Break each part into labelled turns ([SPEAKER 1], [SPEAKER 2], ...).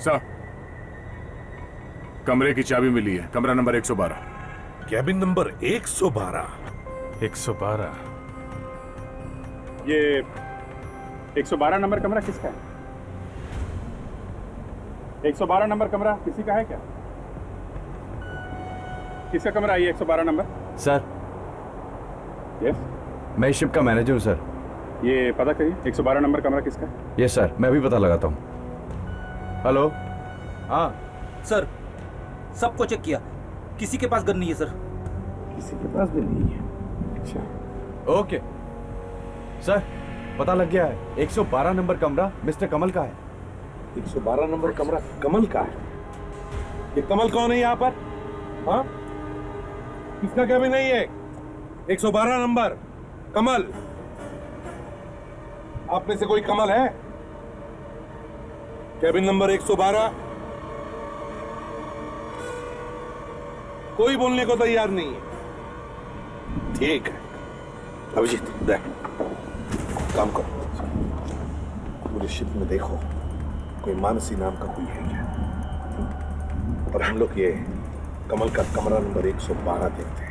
[SPEAKER 1] Sir, कमरे की चाबी मिली है, कमरा नंबर 112।
[SPEAKER 2] Cabin number 112।
[SPEAKER 1] 112।
[SPEAKER 3] ये 112 नंबर कमरा किसका है? 112 नंबर कमरा किसी का है क्या? किसका कमरा है ये 112 नंबर?
[SPEAKER 4] सर,
[SPEAKER 3] यस,
[SPEAKER 4] मैं इस शिप का मैनेजर हूँ सर।
[SPEAKER 3] ये पता करिए 112 नंबर कमरा किसका है?
[SPEAKER 4] यस सर, मैं भी पता लगाता हूँ। हेलो। हाँ
[SPEAKER 5] सर, सबको चेक किया, किसी के पास गन नहीं है सर।
[SPEAKER 3] किसी के पास भी नहीं है। अच्छा,
[SPEAKER 4] ओके सर, पता लग गया है। 112 नंबर कमरा मिस्टर कमल का है।
[SPEAKER 2] 112 नंबर कमरा कमल का है। ये कमल कौन है यहाँ पर? हाँ, किसका कैबिन नहीं है? 112 नंबर कमल। आप में से कोई कमल है? Cabin number 112। कोई बोलने को तैयार नहीं है। ठीक है अभिजीत, देख काम करो, पूरे शिप में देखो कोई मानसी नाम का कोई है क्या, और हम लोग ये कमल का कमरा नंबर 112 देखते हैं।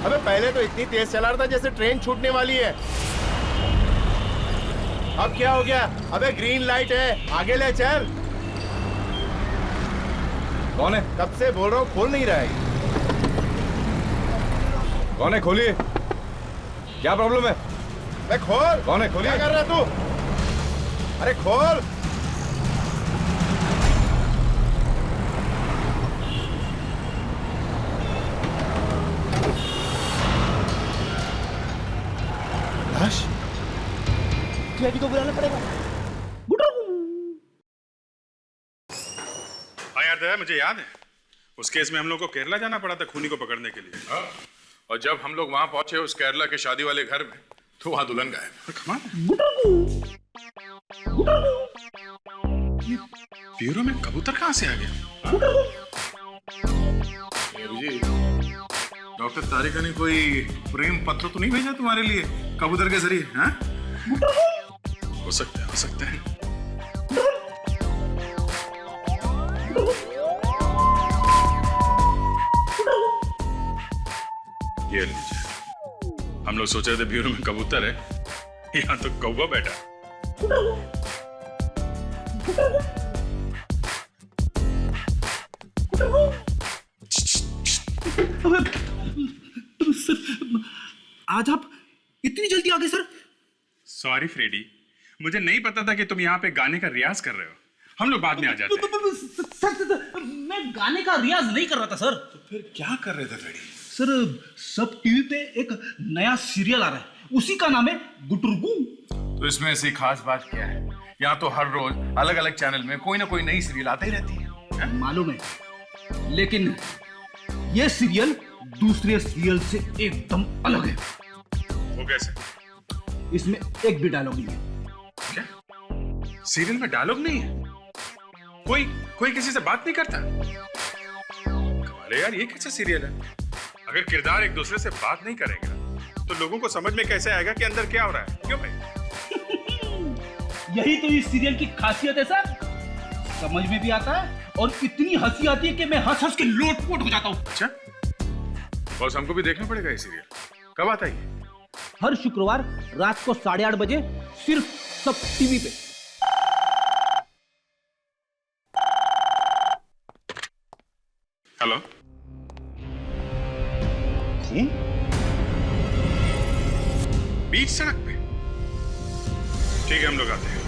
[SPEAKER 6] अबे पहले तो इतनी तेज चला रहा था जैसे ट्रेन छूटने वाली है। अब क्या हो गया? अबे ग्रीन लाइट है, आगे ले चल।
[SPEAKER 4] कौन है?
[SPEAKER 6] कब से बोल रहा हूँ, खोल नहीं रहा है।
[SPEAKER 4] कौन है? खोलिए। क्या प्रॉब्लम है?
[SPEAKER 6] अबे खोल।
[SPEAKER 4] कौन है? खोलिए।
[SPEAKER 6] क्या कर रहा है तू? अरे खोल।
[SPEAKER 5] क्लैडी को बुलाना पड़ेगा।
[SPEAKER 3] हाँ याद है, मुझे याद है उस केस में हम लोग को केरला जाना पड़ा था खूनी को पकड़ने के लिए।
[SPEAKER 1] हाँ? और जब हम लोग वहां पहुंचे उस केरला के शादी वाले घर में, तो वहां दुल्हन गायब।
[SPEAKER 3] कमाल है। ये ब्यूरो में कबूतर कहाँ से आ गया? डॉक्टर तारिका ने कोई प्रेम पत्र तो नहीं भेजा तुम्हारे लिए कबूतर के जरिए? हाँ, हो सकता है, हो सकता है। ये लीजिए, हम लोग सोच रहे थे ब्यूरो में कबूतर है, यहाँ तो कौवा बैठा।
[SPEAKER 5] सर, आज आप इतनी जल्दी आ गए सर?
[SPEAKER 3] सॉरी फ्रेडी, मुझे नहीं पता था कि तुम यहाँ पे गाने का रियाज कर रहे हो। हम लोग बाद में आ जाते हैं।
[SPEAKER 5] सर, मैं गाने का रियाज नहीं कर रहा था सर।
[SPEAKER 3] तो फिर क्या कर रहे थे फ्रेडी?
[SPEAKER 5] सर, सब टीवी पे एक नया सीरियल आ रहा है, उसी का नाम है गुटुरगू।
[SPEAKER 1] तो इसमें ऐसी खास बात क्या है? यहाँ तो हर रोज अलग अलग चैनल में कोई ना कोई नई सीरियल आती ही रहती है।
[SPEAKER 5] मालूम है, लेकिन ये सीरियल दूसरे सीरियल से एकदम अलग है।
[SPEAKER 3] वो कैसे?
[SPEAKER 5] इसमें एक भी डायलॉग नहीं है।
[SPEAKER 3] क्या? सीरियल में डायलॉग नहीं है, कोई कोई किसी से बात नहीं करता। कमाल है यार, ये कैसा सीरियल है? अगर किरदार एक दूसरे से बात नहीं करेगा तो लोगों को समझ में कैसे आएगा कि अंदर क्या हो रहा है? क्यों भाई?
[SPEAKER 5] यही तो इस सीरियल की खासियत है सर, समझ में भी आता है और इतनी हंसी आती है कि मैं हंस हंस के लोटपोट हो जाता हूँ।
[SPEAKER 3] अच्छा बॉस, हमको भी देखना पड़ेगा ये सीरियल। कब आता है?
[SPEAKER 5] हर शुक्रवार रात को 8:30 बजे सिर्फ सब टीवी पे।
[SPEAKER 3] हेलो,
[SPEAKER 5] खून
[SPEAKER 3] बीच सड़क पे? ठीक है, हम लोग आते हैं।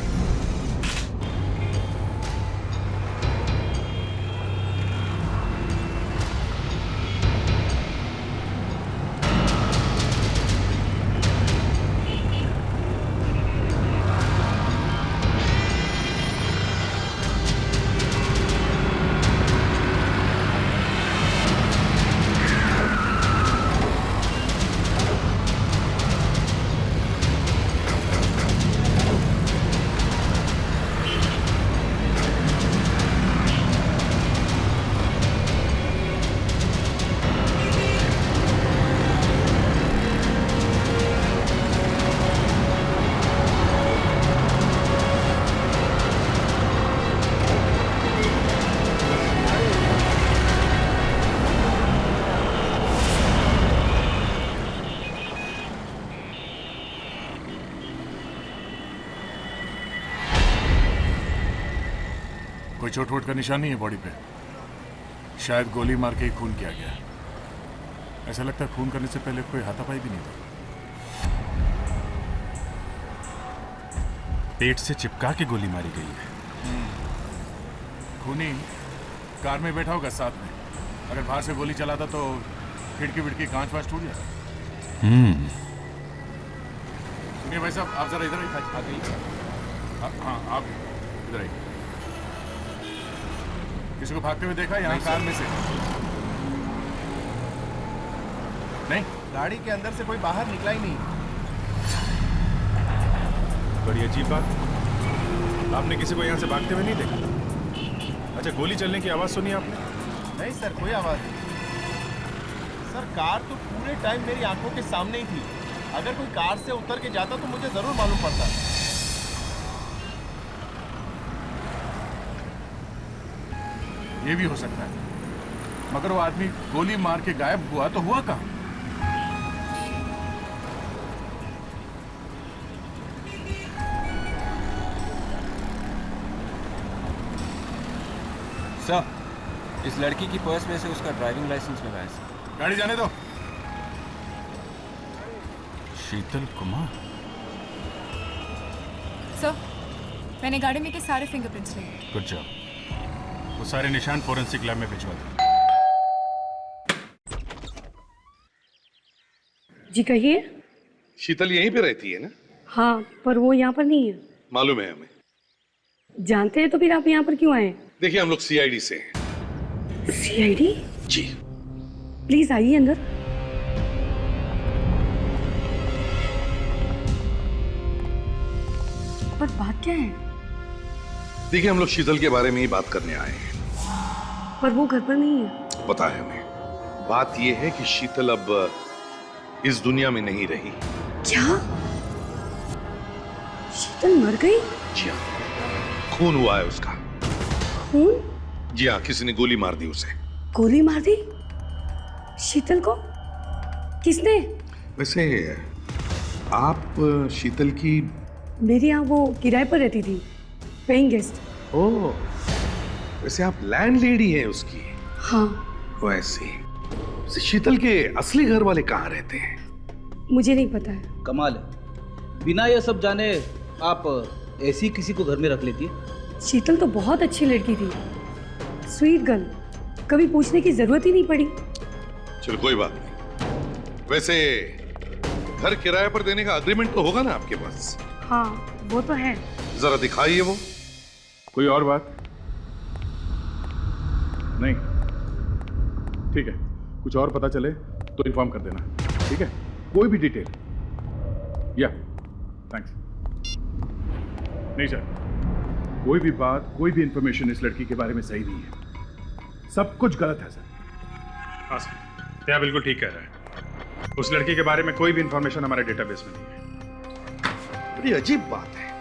[SPEAKER 7] कोई चोट वोट का निशान नहीं है बॉडी पे, शायद गोली मार के ही खून किया गया। ऐसा लगता है खून करने से पहले कोई हाथापाई भी नहीं था।
[SPEAKER 3] पेट से चिपका के गोली मारी गई है।
[SPEAKER 7] खूनी कार में बैठा होगा साथ में, अगर बाहर से गोली चलाता तो खिड़की विड़की कांच वाच टूट जाता। सुनिए भाई साहब, आप जरा इधर आइए। हाँ आप इधर आइए। किसी को भागते हुए देखा यहाँ कार में से? नहीं,
[SPEAKER 6] गाड़ी के अंदर से कोई बाहर निकला ही नहीं।
[SPEAKER 3] बड़ी अजीब बात, आपने किसी को यहाँ से भागते हुए नहीं देखा? अच्छा, गोली चलने की आवाज सुनी आपने?
[SPEAKER 6] नहीं सर, कोई आवाज नहीं। सर कार तो पूरे टाइम मेरी आंखों के सामने ही थी। अगर कोई कार से उतर के जाता तो मुझे जरूर मालूम पड़ता।
[SPEAKER 7] ये भी हो सकता है, मगर वो आदमी गोली मार के गायब हुआ तो हुआ कहाँ?
[SPEAKER 8] सर, इस लड़की की पर्स में से उसका ड्राइविंग लाइसेंस मिला है सर।
[SPEAKER 7] गाड़ी जाने दो।
[SPEAKER 3] शीतल कुमार।
[SPEAKER 9] सर, मैंने गाड़ी में के सारे फिंगरप्रिंट्स लिए।
[SPEAKER 3] Good job. वो सारे निशान फोरेंसिक लैब में भिजवा दो।
[SPEAKER 10] जी कहिए।
[SPEAKER 2] शीतल यहीं पे रहती है ना?
[SPEAKER 10] हाँ, पर वो यहाँ पर नहीं है।
[SPEAKER 2] मालूम है हमें।
[SPEAKER 10] जानते हैं तो फिर आप यहाँ पर क्यों आए?
[SPEAKER 2] देखिए, हम लोग सीआईडी से हैं।
[SPEAKER 10] सीआईडी?
[SPEAKER 2] जी।
[SPEAKER 10] प्लीज आइए अंदर। पर बात क्या है?
[SPEAKER 2] देखिए, हम लोग शीतल के बारे में ही बात करने आए हैं।
[SPEAKER 10] पर वो घर पर नहीं है।
[SPEAKER 2] पता है हमें। बात यह है कि शीतल अब इस दुनिया में नहीं रही।
[SPEAKER 10] क्या? शीतल मर गई?
[SPEAKER 2] जी हाँ, खून हुआ है उसका।
[SPEAKER 10] खून?
[SPEAKER 2] जी हाँ, किसी ने गोली मार दी उसे।
[SPEAKER 10] गोली मार दी? शीतल को? किसने?
[SPEAKER 2] वैसे आप शीतल की?
[SPEAKER 10] मेरे यहाँ वो किराए पर रहती थी, पेइंग गेस्ट।
[SPEAKER 2] ओह, वैसे आप लैंडलेडी हैं उसकी?
[SPEAKER 10] हाँ।
[SPEAKER 2] वैसे शीतल के असली घर वाले कहाँ रहते हैं?
[SPEAKER 10] मुझे नहीं पता है।
[SPEAKER 5] कमाल है, बिना ये सब जाने आप ऐसी किसी को घर में रख लेती है।
[SPEAKER 10] शीतल तो बहुत अच्छी लड़की थी, स्वीट गर्ल, कभी पूछने की जरूरत ही नहीं पड़ी।
[SPEAKER 2] चलो कोई बात नहीं। वैसे घर किराए पर देने का एग्रीमेंट तो होगा ना आपके पास?
[SPEAKER 10] हाँ, वो तो है।
[SPEAKER 2] जरा दिखाइए वो।
[SPEAKER 7] कोई और बात? नहीं? ठीक है, कुछ और पता चले तो इन्फॉर्म कर देना, ठीक है? कोई भी डिटेल। या थैंक्स। नहीं सर,
[SPEAKER 1] कोई भी बात, कोई भी इंफॉर्मेशन इस लड़की के बारे में सही नहीं है। सब कुछ गलत है सर।
[SPEAKER 3] हाँ सर, क्या बिल्कुल ठीक कह रहा है। उस लड़की के बारे में कोई भी इंफॉर्मेशन हमारे डेटाबेस में नहीं है।
[SPEAKER 2] बड़ी अजीब बात है,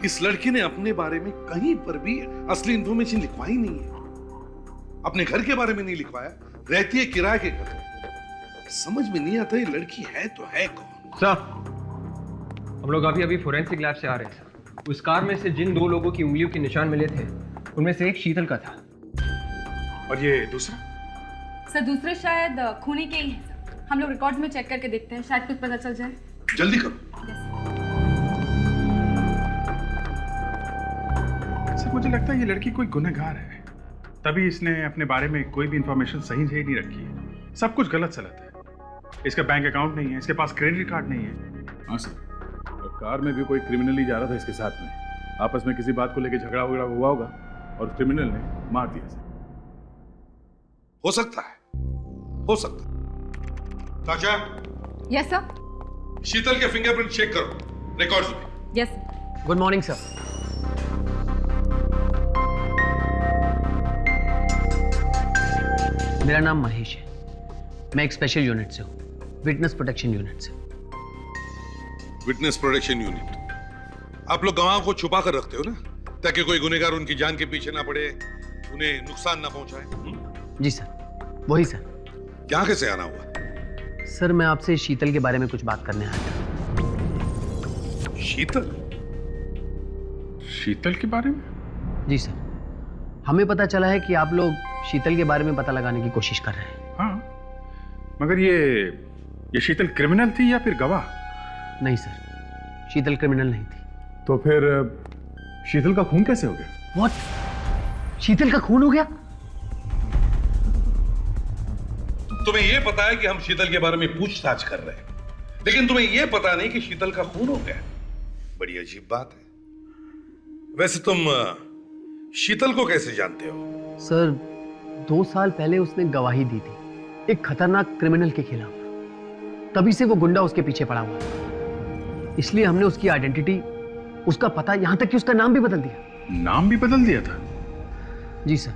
[SPEAKER 2] इस लड़की ने अपने बारे में कहीं पर भी असली इंफॉर्मेशन लिखवाई नहीं है। अपने घर के बारे में नहीं लिखवाया, रहती है किराए के घर में। समझ में नहीं आता ये लड़की है तो है कौन।
[SPEAKER 8] सर, हम लोग अभी फोरेंसिक लैब से आ रहे हैं सर। उस कार में से जिन 2 लोगों की उंगलियों के निशान मिले थे, उनमें से एक शीतल का था।
[SPEAKER 3] और ये दूसरा?
[SPEAKER 9] सर दूसरे शायद खूनी के ही हैं सर। हम लोग रिकॉर्ड्स में चेक करके देखते हैं, शायद कुछ पता चल जाए।
[SPEAKER 2] जल्दी करो।
[SPEAKER 3] सर मुझे लगता है ये लड़की कोई गुनहगार है, तभी इसने अपने बारे में कोई भी इंफॉर्मेशन सही से नहीं रखी है। सब कुछ गलत सलत है। इसका बैंक अकाउंट नहीं है, इसके पास क्रेडिट कार्ड नहीं है।
[SPEAKER 1] हाँ सर, और कार में भी कोई क्रिमिनल ही जा रहा था इसके साथ में। आपस में किसी बात को लेकर झगड़ा वगड़ा हुआ होगा और क्रिमिनल ने मार दिया सर।
[SPEAKER 2] हो सकता है, हो सकता है। ताजा,
[SPEAKER 9] यस सर।
[SPEAKER 2] शीतल के फिंगरप्रिंट चेक करो रिकॉर्ड्स में।
[SPEAKER 9] Yes sir.
[SPEAKER 8] Good morning sir. मेरा नाम महेश है। मैं एक स्पेशल यूनिट से हूँ, विटनेस प्रोटेक्शन यूनिट से।
[SPEAKER 2] Witness protection unit. आप लोग गवाहों को छुपा कर रखते हो ना, ताकि कोई गुनहगार उनकी जान के पीछे ना पड़े, उन्हें नुकसान ना पहुंचाए।
[SPEAKER 8] जी सर, वही सर।
[SPEAKER 2] यहाँ कैसे आना हुआ?
[SPEAKER 8] सर मैं आपसे शीतल के बारे में कुछ बात करने आया था।
[SPEAKER 2] शीतल?
[SPEAKER 3] शीतल के बारे में?
[SPEAKER 8] जी सर, हमें पता चला है कि आप लोग शीतल के बारे में पता लगाने की कोशिश कर रहे हैं।
[SPEAKER 3] हाँ, मगर ये शीतल क्रिमिनल थी या फिर गवाह?
[SPEAKER 8] नहीं सर, शीतल क्रिमिनल नहीं थी।
[SPEAKER 1] तो फिर शीतल का खून कैसे हो गया?
[SPEAKER 8] व्हाट? शीतल का खून हो गया?
[SPEAKER 2] तुम्हें यह पता है कि हम शीतल के बारे में पूछताछ कर रहे हैं, लेकिन तुम्हें यह पता नहीं कि शीतल का खून हो गया। बड़ी अजीब बात है। वैसे तुम शीतल को कैसे जानते हो?
[SPEAKER 8] सर 2 साल पहले उसने गवाही दी थी एक खतरनाक क्रिमिनल के खिलाफ, तभी से वो गुंडा उसके पीछे पड़ा हुआ था। इसलिए हमने उसकी आइडेंटिटी, उसका पता, यहां तक कि उसका नाम भी बदल दिया।
[SPEAKER 3] नाम भी बदल दिया था?
[SPEAKER 8] जी सर।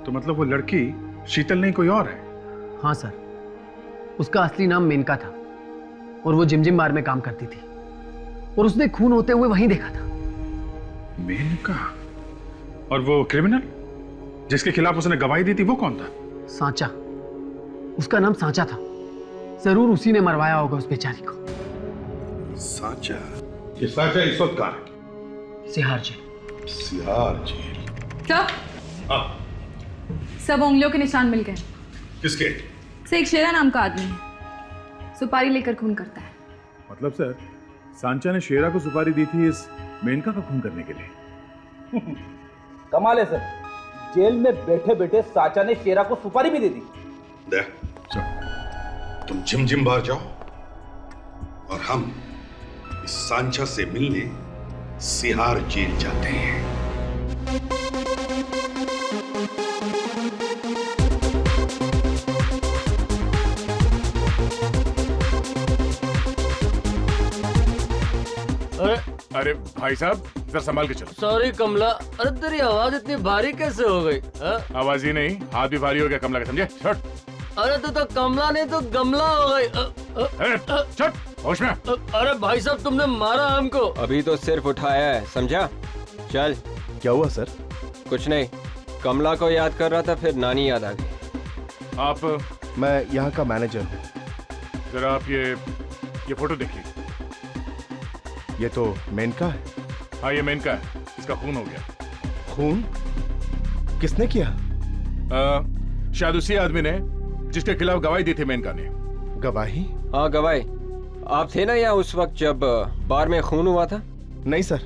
[SPEAKER 3] तो मतलब वो लड़की शीतल नहीं कोई और है?
[SPEAKER 8] हाँ सर, उसका असली नाम मेनका था और वो जिम बार में काम करती थी और उसने खून होते हुए वहीं देखा था।
[SPEAKER 3] मेनका? और वो क्रिमिनल जिसके खिलाफ उसने गवाही दी थी वो कौन था?
[SPEAKER 8] सांचा, उसका नाम सांचा था। जरूर उसी ने मरवाया होगा उस बेचारी को।
[SPEAKER 2] सांचा? ये सांचा इस वक्त कहाँ है?
[SPEAKER 8] सिहार जेल।
[SPEAKER 2] सिहार जेल?
[SPEAKER 9] सर,
[SPEAKER 2] हाँ।
[SPEAKER 9] सब उंगलियों के निशान मिल गए।
[SPEAKER 2] किसके?
[SPEAKER 9] से एक शेरा नाम का आदमी है, सुपारी लेकर खून करता है।
[SPEAKER 1] मतलब सर, सांचा ने शेरा को सुपारी दी थी इस मेनका का खून करने के लिए।
[SPEAKER 11] कमाल है सर, जेल में बैठे बैठे सांचा ने शेरा को सुपारी भी दे दी।
[SPEAKER 2] दे, तुम जिम बार जाओ और हम इस सांचा से मिलने सिहार जेल जाते हैं।
[SPEAKER 7] अरे भाई साहब, जरा संभाल के चलो।
[SPEAKER 11] सॉरी कमला, अरे तेरी आवाज इतनी भारी कैसे हो गई?
[SPEAKER 7] आवाज ही नहीं, हाथ भी भारी हो गया कमला का, समझे? छोड़।
[SPEAKER 11] अरे तो कमला नहीं तो गमला हो गई।
[SPEAKER 7] छोड़, होश में।
[SPEAKER 11] अरे भाई साहब, तुमने मारा हमको।
[SPEAKER 8] अभी तो सिर्फ उठाया है, समझा? चल।
[SPEAKER 4] क्या हुआ सर?
[SPEAKER 8] कुछ नहीं, कमला को याद कर रहा था, फिर नानी याद आ गई।
[SPEAKER 7] आप?
[SPEAKER 4] मैं यहाँ का मैनेजर हूँ।
[SPEAKER 7] जरा आप ये फोटो देखिए।
[SPEAKER 4] ये तो मेनका है।
[SPEAKER 7] हाँ, ये मेनका है। इसका खून हो गया।
[SPEAKER 4] खून? किसने किया?
[SPEAKER 7] शायद उसी आदमी ने जिसके खिलाफ गवाही दी थी मेनका ने।
[SPEAKER 4] गवाही?
[SPEAKER 8] हाँ गवाही। आप थे ना यहाँ उस वक्त जब बार में खून हुआ था?
[SPEAKER 4] नहीं सर,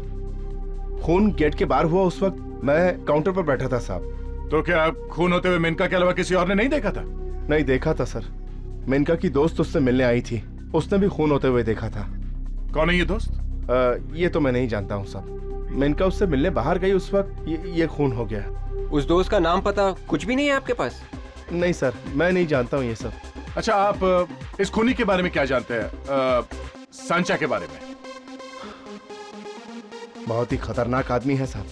[SPEAKER 4] खून गेट के बाहर हुआ उस वक्त मैं काउंटर पर बैठा था साहब।
[SPEAKER 7] तो क्या खून होते हुए मेनका के अलावा किसी और ने नहीं देखा था?
[SPEAKER 4] नहीं देखा था सर, मेनका की दोस्त उससे मिलने आई थी, उसने भी खून होते हुए देखा था।
[SPEAKER 7] कौन है ये दोस्त?
[SPEAKER 4] ये तो मैं नहीं जानता हूँ साहब, मेनका उससे मिलने बाहर गई उस वक्त ये खून हो गया।
[SPEAKER 8] उस दोस्त का नाम पता कुछ भी नहीं है आपके पास?
[SPEAKER 4] नहीं सर, मैं नहीं जानता हूँ ये सब।
[SPEAKER 7] अच्छा, आप इस खूनी के बारे में क्या जानते हैं? सांचा के बारे में?
[SPEAKER 6] बहुत ही खतरनाक आदमी है साहब।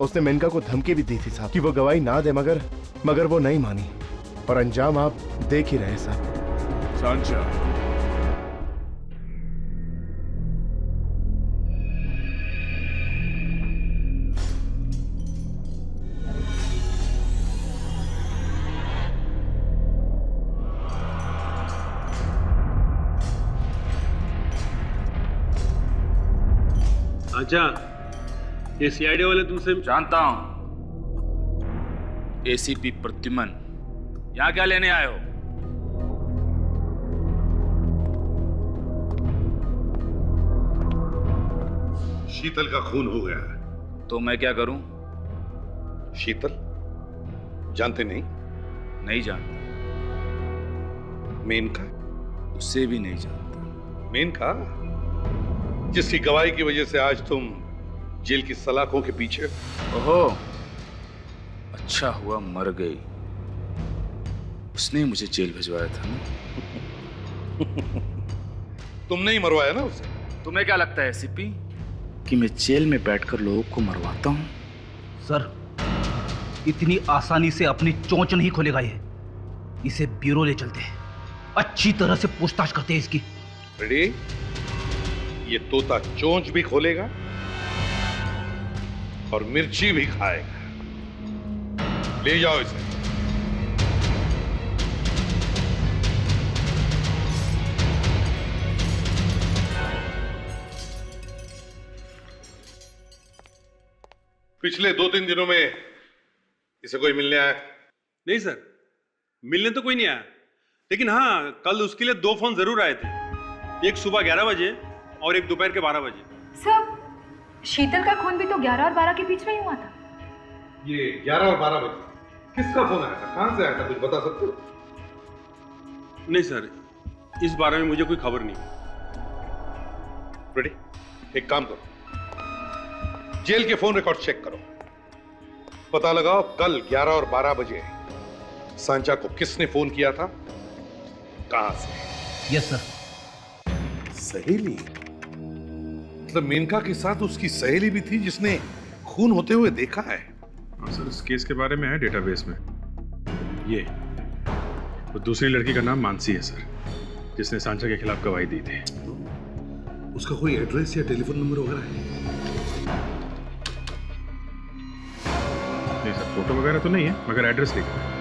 [SPEAKER 6] उसने मेनका को धमकी भी दी थी साहब कि वो गवाही ना दे, मगर वो नहीं मानी और अंजाम आप देख ही रहे साहब।
[SPEAKER 1] सांचा,
[SPEAKER 12] अच्छा, ये सीआईडी वाले तुमसे
[SPEAKER 3] जानता हूं। एसीपी प्रद्युमन, यहां क्या लेने आए हो?
[SPEAKER 2] शीतल का खून हो गया है।
[SPEAKER 3] तो मैं क्या करूं?
[SPEAKER 2] शीतल जानते नहीं?
[SPEAKER 3] नहीं जानता।
[SPEAKER 2] मेनका?
[SPEAKER 3] उसे भी नहीं जानता।
[SPEAKER 2] मेनका, जिसकी गवाही की वजह से आज तुम जेल की सलाखों के पीछे।
[SPEAKER 3] ओहो, अच्छा हुआ मर गई। उसने मुझे जेल भिजवाया था ना।
[SPEAKER 2] तुमने ही मरवाया ना उसे।
[SPEAKER 3] तुम्हें क्या लगता है एसीपी कि मैं जेल में बैठकर लोगों को मरवाता हूं?
[SPEAKER 5] सर, इतनी आसानी से अपनी चोंच नहीं खोलेगा ये। इसे ब्यूरो ले चलते हैं, अच्छी तरह से पूछताछ करते हैं इसकी।
[SPEAKER 2] रेडी? ये तोता चोंच भी खोलेगा और मिर्ची भी खाएगा। ले जाओ इसे। पिछले 2-3 दिनों में इसे कोई मिलने आया?
[SPEAKER 12] नहीं सर, मिलने तो कोई नहीं आया, लेकिन हाँ कल उसके लिए 2 फोन जरूर आए थे। एक सुबह 11 बजे और एक दोपहर के 12 बजे।
[SPEAKER 9] सर, शीतल का खून भी तो 11 और 12 के बीच में ही हुआ था।
[SPEAKER 2] ये 11 और 12 बजे किसका फोन आया था? कहां से आया था? कुछ बता सकते हो?
[SPEAKER 12] नहीं सर, इस बारे में मुझे कोई खबर नहीं।
[SPEAKER 2] रेडी? एक काम करो, जेल के फोन रिकॉर्ड चेक करो, पता लगाओ कल 11 और 12 बजे सांचा को किसने फोन किया था, कहां से।
[SPEAKER 5] Yes sir.
[SPEAKER 2] सहेली? मतलब मेनका के साथ उसकी सहेली भी थी जिसने खून होते हुए देखा है?
[SPEAKER 3] हाँ सर, इस केस के बारे में है डेटाबेस में। ये वो दूसरी लड़की का नाम मानसी है सर, जिसने सांचा के खिलाफ गवाही दी थी।
[SPEAKER 2] उसका कोई एड्रेस या टेलीफोन नंबर वगैरह है?
[SPEAKER 3] नहीं सर, फोटो वगैरह तो नहीं है, मगर एड्रेस लिखा है।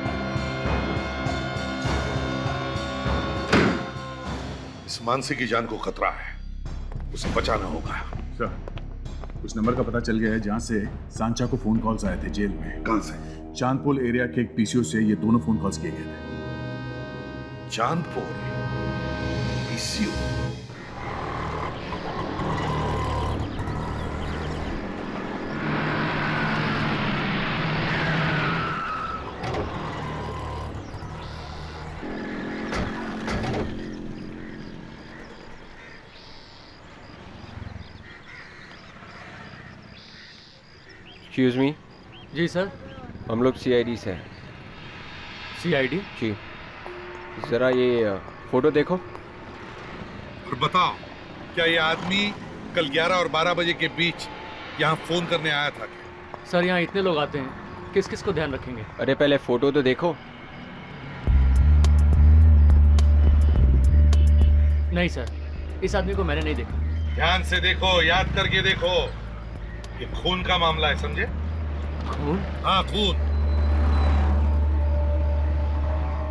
[SPEAKER 2] इस मानसी की जान को खतरा है, उसे बचाना होगा।
[SPEAKER 1] सर, उस नंबर का पता चल गया है जहां से सांचा को फोन कॉल्स आए थे जेल में।
[SPEAKER 2] कहां से?
[SPEAKER 1] चांदपोल एरिया के एक पीसीओ से ये दोनों फोन कॉल्स किए गए थे।
[SPEAKER 2] चांदपोल पीसीओ?
[SPEAKER 13] Excuse me.
[SPEAKER 14] जी सर।
[SPEAKER 13] हम लोग सीआईडी से हैं।
[SPEAKER 14] सीआईडी?
[SPEAKER 13] जी। जरा ये फोटो देखो
[SPEAKER 2] और बताओ, क्या ये आदमी कल 11 और 12 बजे के बीच यहाँ फोन करने आया था?
[SPEAKER 14] सर, यहाँ इतने लोग आते हैं, किस किस को ध्यान रखेंगे?
[SPEAKER 13] अरे पहले फोटो तो देखो।
[SPEAKER 14] नहीं सर, इस आदमी को मैंने नहीं देखा।
[SPEAKER 2] ध्यान से देखो, याद करके देखो, ये खून का मामला है, समझे?
[SPEAKER 14] खून?
[SPEAKER 2] हाँ, खून।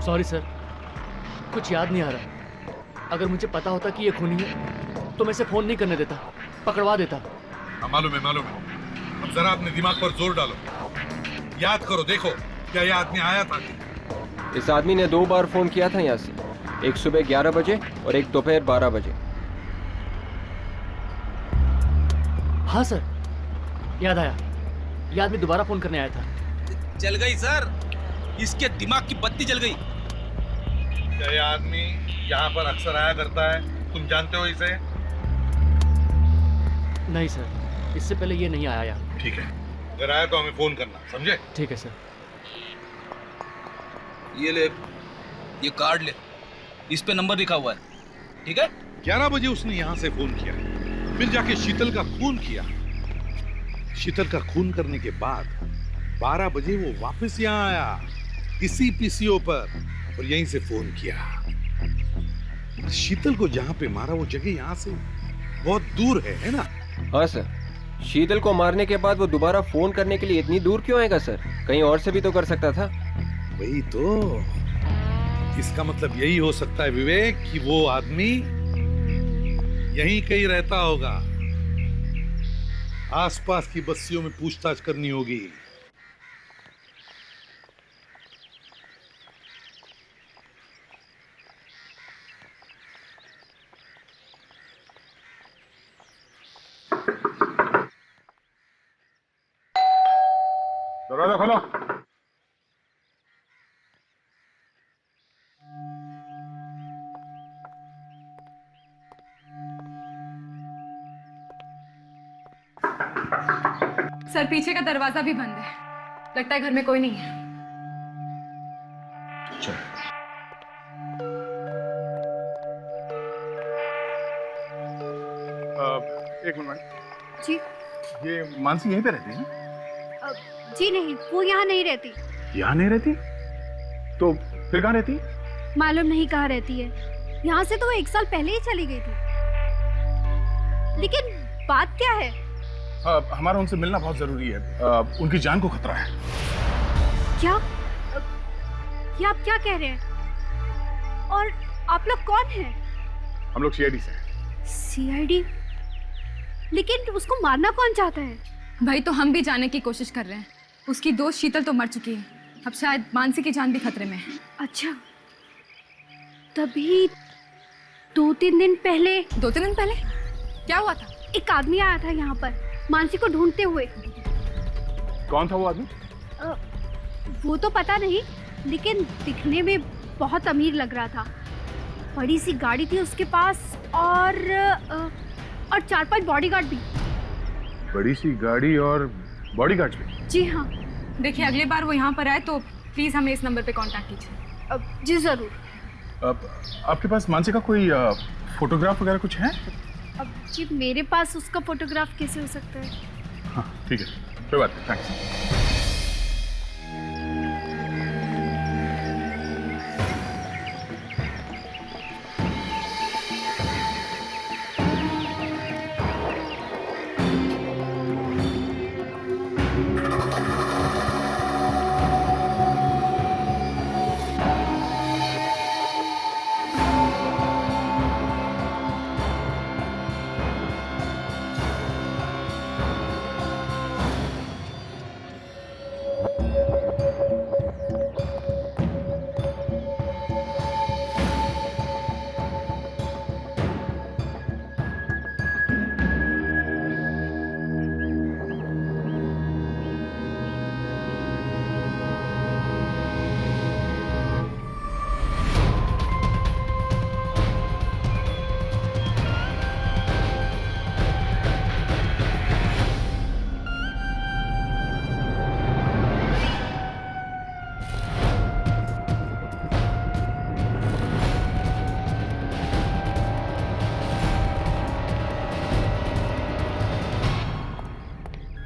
[SPEAKER 14] सॉरी सर, कुछ याद नहीं आ रहा। अगर मुझे पता होता कि ये खूनी है तो मैं इसे फोन नहीं करने देता, पकड़वा देता।
[SPEAKER 2] हाँ, मालूम है। अब जरा अपने दिमाग पर जोर डालो, याद करो, देखो क्या ये आदमी आया था?
[SPEAKER 13] इस आदमी ने 2 बार फोन किया था यहाँ से, एक सुबह 11 बजे और एक दोपहर 12 बजे।
[SPEAKER 14] हाँ सर, याद आया, ये आदमी दोबारा फोन करने आया था।
[SPEAKER 11] जल गई सर, इसके दिमाग की बत्ती जल गई।
[SPEAKER 2] क्या ये आदमी यहाँ पर अक्सर आया करता है? तुम जानते हो इसे?
[SPEAKER 14] नहीं सर, इससे पहले ये नहीं आया यहाँ।
[SPEAKER 2] ठीक है, अगर आया तो हमें फोन करना, समझे?
[SPEAKER 14] ठीक है सर।
[SPEAKER 11] ये ले, ये कार्ड ले, इस पे नंबर लिखा हुआ है, ठीक है?
[SPEAKER 2] 11 बजे उसने यहाँ से फोन किया, फिर जाके शीतल का खून किया शीतल का खून करने के बाद 12 बजे वो वापस यहाँ आया इसी पीसीओ पर और यहीं से फोन किया। शीतल को जहाँ पे मारा वो जगह यहाँ से बहुत दूर है ना?
[SPEAKER 13] हाँ सर। शीतल को मारने के बाद वो दोबारा फोन करने के लिए इतनी दूर क्यों आएगा सर? कहीं और से भी तो कर सकता था।
[SPEAKER 2] वही तो, इसका मतलब यही हो सकता है विवेक कि वो आदमी यहीं कहीं रहता होगा। आसपास की बस्तियों में पूछताछ करनी होगी।
[SPEAKER 1] दरवाजा खोलो।
[SPEAKER 9] सर पीछे का दरवाजा भी बंद है, लगता है घर में कोई नहीं है।
[SPEAKER 1] एक मिनट।
[SPEAKER 10] जी
[SPEAKER 1] ये मानसी यहीं पे रहती है ना?
[SPEAKER 10] जी नहीं, वो यहाँ नहीं रहती।
[SPEAKER 1] यहाँ नहीं रहती? तो फिर कहाँ रहती?
[SPEAKER 10] मालूम नहीं कहाँ रहती है। यहाँ से तो वो 1 साल पहले ही चली गई थी। लेकिन बात क्या है?
[SPEAKER 1] हमारा उनसे मिलना बहुत जरूरी है। उनकी जान को खतरा है।
[SPEAKER 10] क्या? ये आप क्या कह रहे हैं? और आप लोग कौन हैं?
[SPEAKER 1] हम लोग सीआईडी से हैं।
[SPEAKER 10] सीआईडी? लेकिन उसको मारना कौन चाहता है?
[SPEAKER 9] भाई तो हम भी जाने की कोशिश कर रहे हैं। उसकी दोस्त शीतल तो मर चुकी है, अब शायद मानसी की जान भी खतरे में है।
[SPEAKER 10] अच्छा, तभी 2-3 दिन पहले।
[SPEAKER 9] 2-3 दिन पहले क्या हुआ था?
[SPEAKER 10] एक आदमी आया था यहाँ पर मानसी को ढूंढते हुए।
[SPEAKER 1] कौन था वो आदमी?
[SPEAKER 10] वो तो पता नहीं, लेकिन दिखने में बहुत अमीर लग रहा था। बड़ी सी गाड़ी थी उसके पास और 4-5 बॉडीगार्ड भी।
[SPEAKER 1] बड़ी सी गाड़ी और बॉडीगार्ड भी?
[SPEAKER 10] जी हाँ।
[SPEAKER 9] देखिए अगली बार वो यहाँ पर आए तो प्लीज हमें इस नंबर पे कांटेक्ट कीजिए।
[SPEAKER 10] जी जरूर।
[SPEAKER 1] आपके पास मानसी का कोई फोटोग्राफ वगैरह कुछ है?
[SPEAKER 10] अब जी मेरे पास उसका फोटोग्राफ कैसे हो सकता है?
[SPEAKER 1] हाँ ठीक है, कोई बात नहीं, थैंक्स।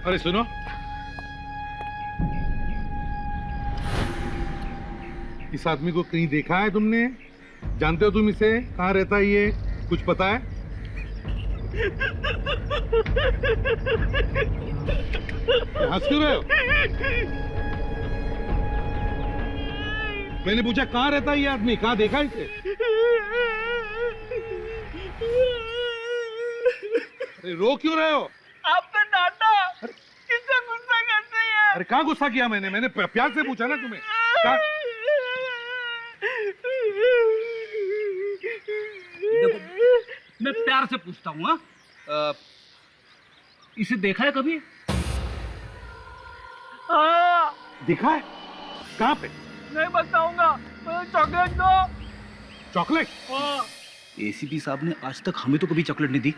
[SPEAKER 2] अरे सुनो, इस आदमी को कहीं देखा है तुमने? जानते हो तुम इसे? कहाँ रहता है ये? कुछ पता है? हंस क्यों रहे हो? मैंने पूछा कहाँ रहता है ये आदमी? कहाँ देखा इसे? अरे रो क्यों रहे हो?
[SPEAKER 15] आपने डांटा, किससे गुस्सा करते हैं?
[SPEAKER 2] अरे कहाँ गुस्सा किया मैंने? मैंने प्यार से पूछा ना तुम्हें।
[SPEAKER 5] देखो, मैं प्यार से पूछता हूँ। इसे देखा है कभी?
[SPEAKER 15] हाँ।
[SPEAKER 2] दिखा है? कहाँ पे?
[SPEAKER 15] नहीं बताऊंगा, चॉकलेट दो।
[SPEAKER 2] चॉकलेट?
[SPEAKER 15] हाँ।
[SPEAKER 5] एसीपी साहब ने आज तक हमें तो कभी चॉकलेट नहीं दी,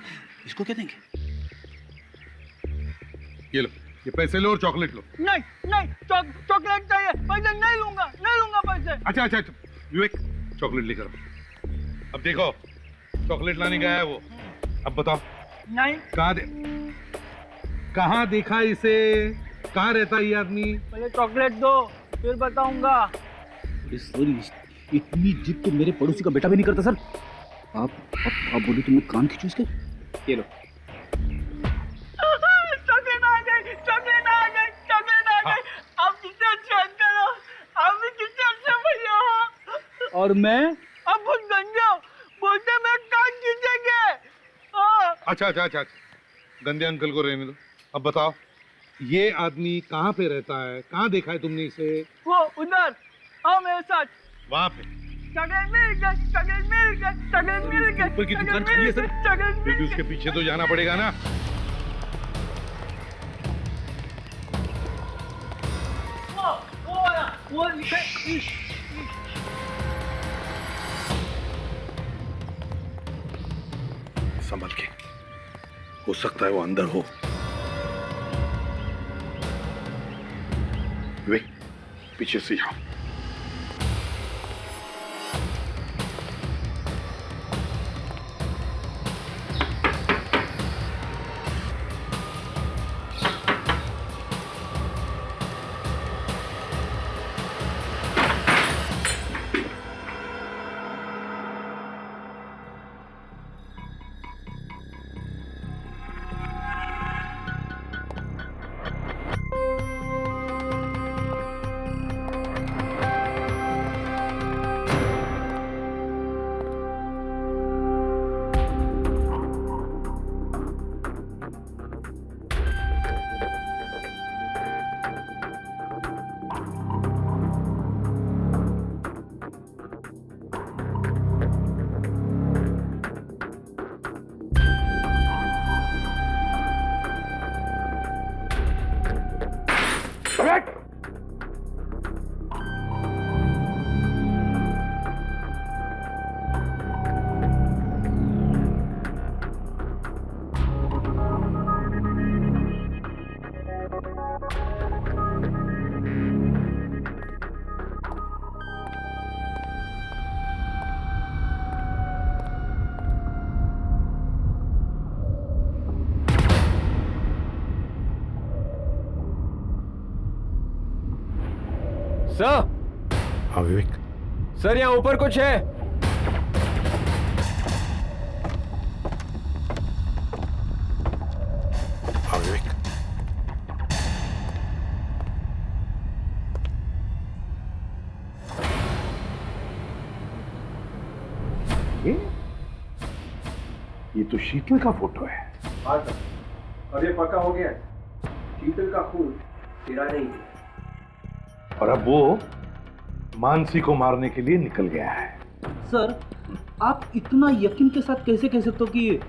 [SPEAKER 5] इसको क्या देंगे?
[SPEAKER 2] ये लो, ये पैसे लो और चॉकलेट लो।
[SPEAKER 15] नहीं नहीं, चॉकलेट चाहिए, पैसे नहीं लूंगा पैसे।
[SPEAKER 2] अच्छा अच्छा, विवेक चॉकलेट लेकर आओ। अब देखो, चॉकलेट लाने गया है वो। अब बताओ
[SPEAKER 15] नहीं।
[SPEAKER 2] कहाँ दे?
[SPEAKER 16] कहाँ देखा इसे? कहाँ रहता है ये आदमी?
[SPEAKER 15] पहले चॉकलेट दो, फिर बताऊंगा।
[SPEAKER 5] सर, इतनी जिद तो मेरे पड़ोसी का बेटा भी नहीं करता सर। आप बोले तुमने कान खींचो इसके? ये लो।
[SPEAKER 15] चॉकलेट आ गई, चॉकलेट आ गई, चॉकलेट आ गई। आप कितने अच्छे अंकल हो, आप भी कितने अच्छे भैया हो।
[SPEAKER 5] और मैं?
[SPEAKER 15] आप बहुत गंदे हो, बोलते मैं कान खींचेंगे।
[SPEAKER 16] अच्छा, गंदे अंकल को रहने दो। अब बताओ, ये आदमी कहाँ पे रहता है? कहाँ देखा है तुमने इसे?
[SPEAKER 15] वो उधर, आओ मेरे साथ।
[SPEAKER 16] वहाँ पे?
[SPEAKER 15] चॉकलेट मिल गई, चॉकलेट मिल गई, चॉकलेट मिल गई।
[SPEAKER 16] ऊपर की दुकान खाली है सर। क्योंकि उसके पीछे तो जाना पड़ेगा ना।
[SPEAKER 15] वो
[SPEAKER 2] संभल के, हो सकता है वो अंदर हो। विवेक, पीछे से जाओ।
[SPEAKER 13] सर।
[SPEAKER 2] हाँ विवेक।
[SPEAKER 13] सर, यहाँ ऊपर कुछ है।
[SPEAKER 2] हाँ विवेक। ये तो शीतल का फोटो है।
[SPEAKER 11] हाँ सर, अब ये पक्का हो गया। शीतल का खून तेरा नहीं है।
[SPEAKER 2] और अब वो मानसी को मारने के लिए निकल गया है।
[SPEAKER 5] सर, आप इतना यकीन के साथ कैसे कह सकते हो कि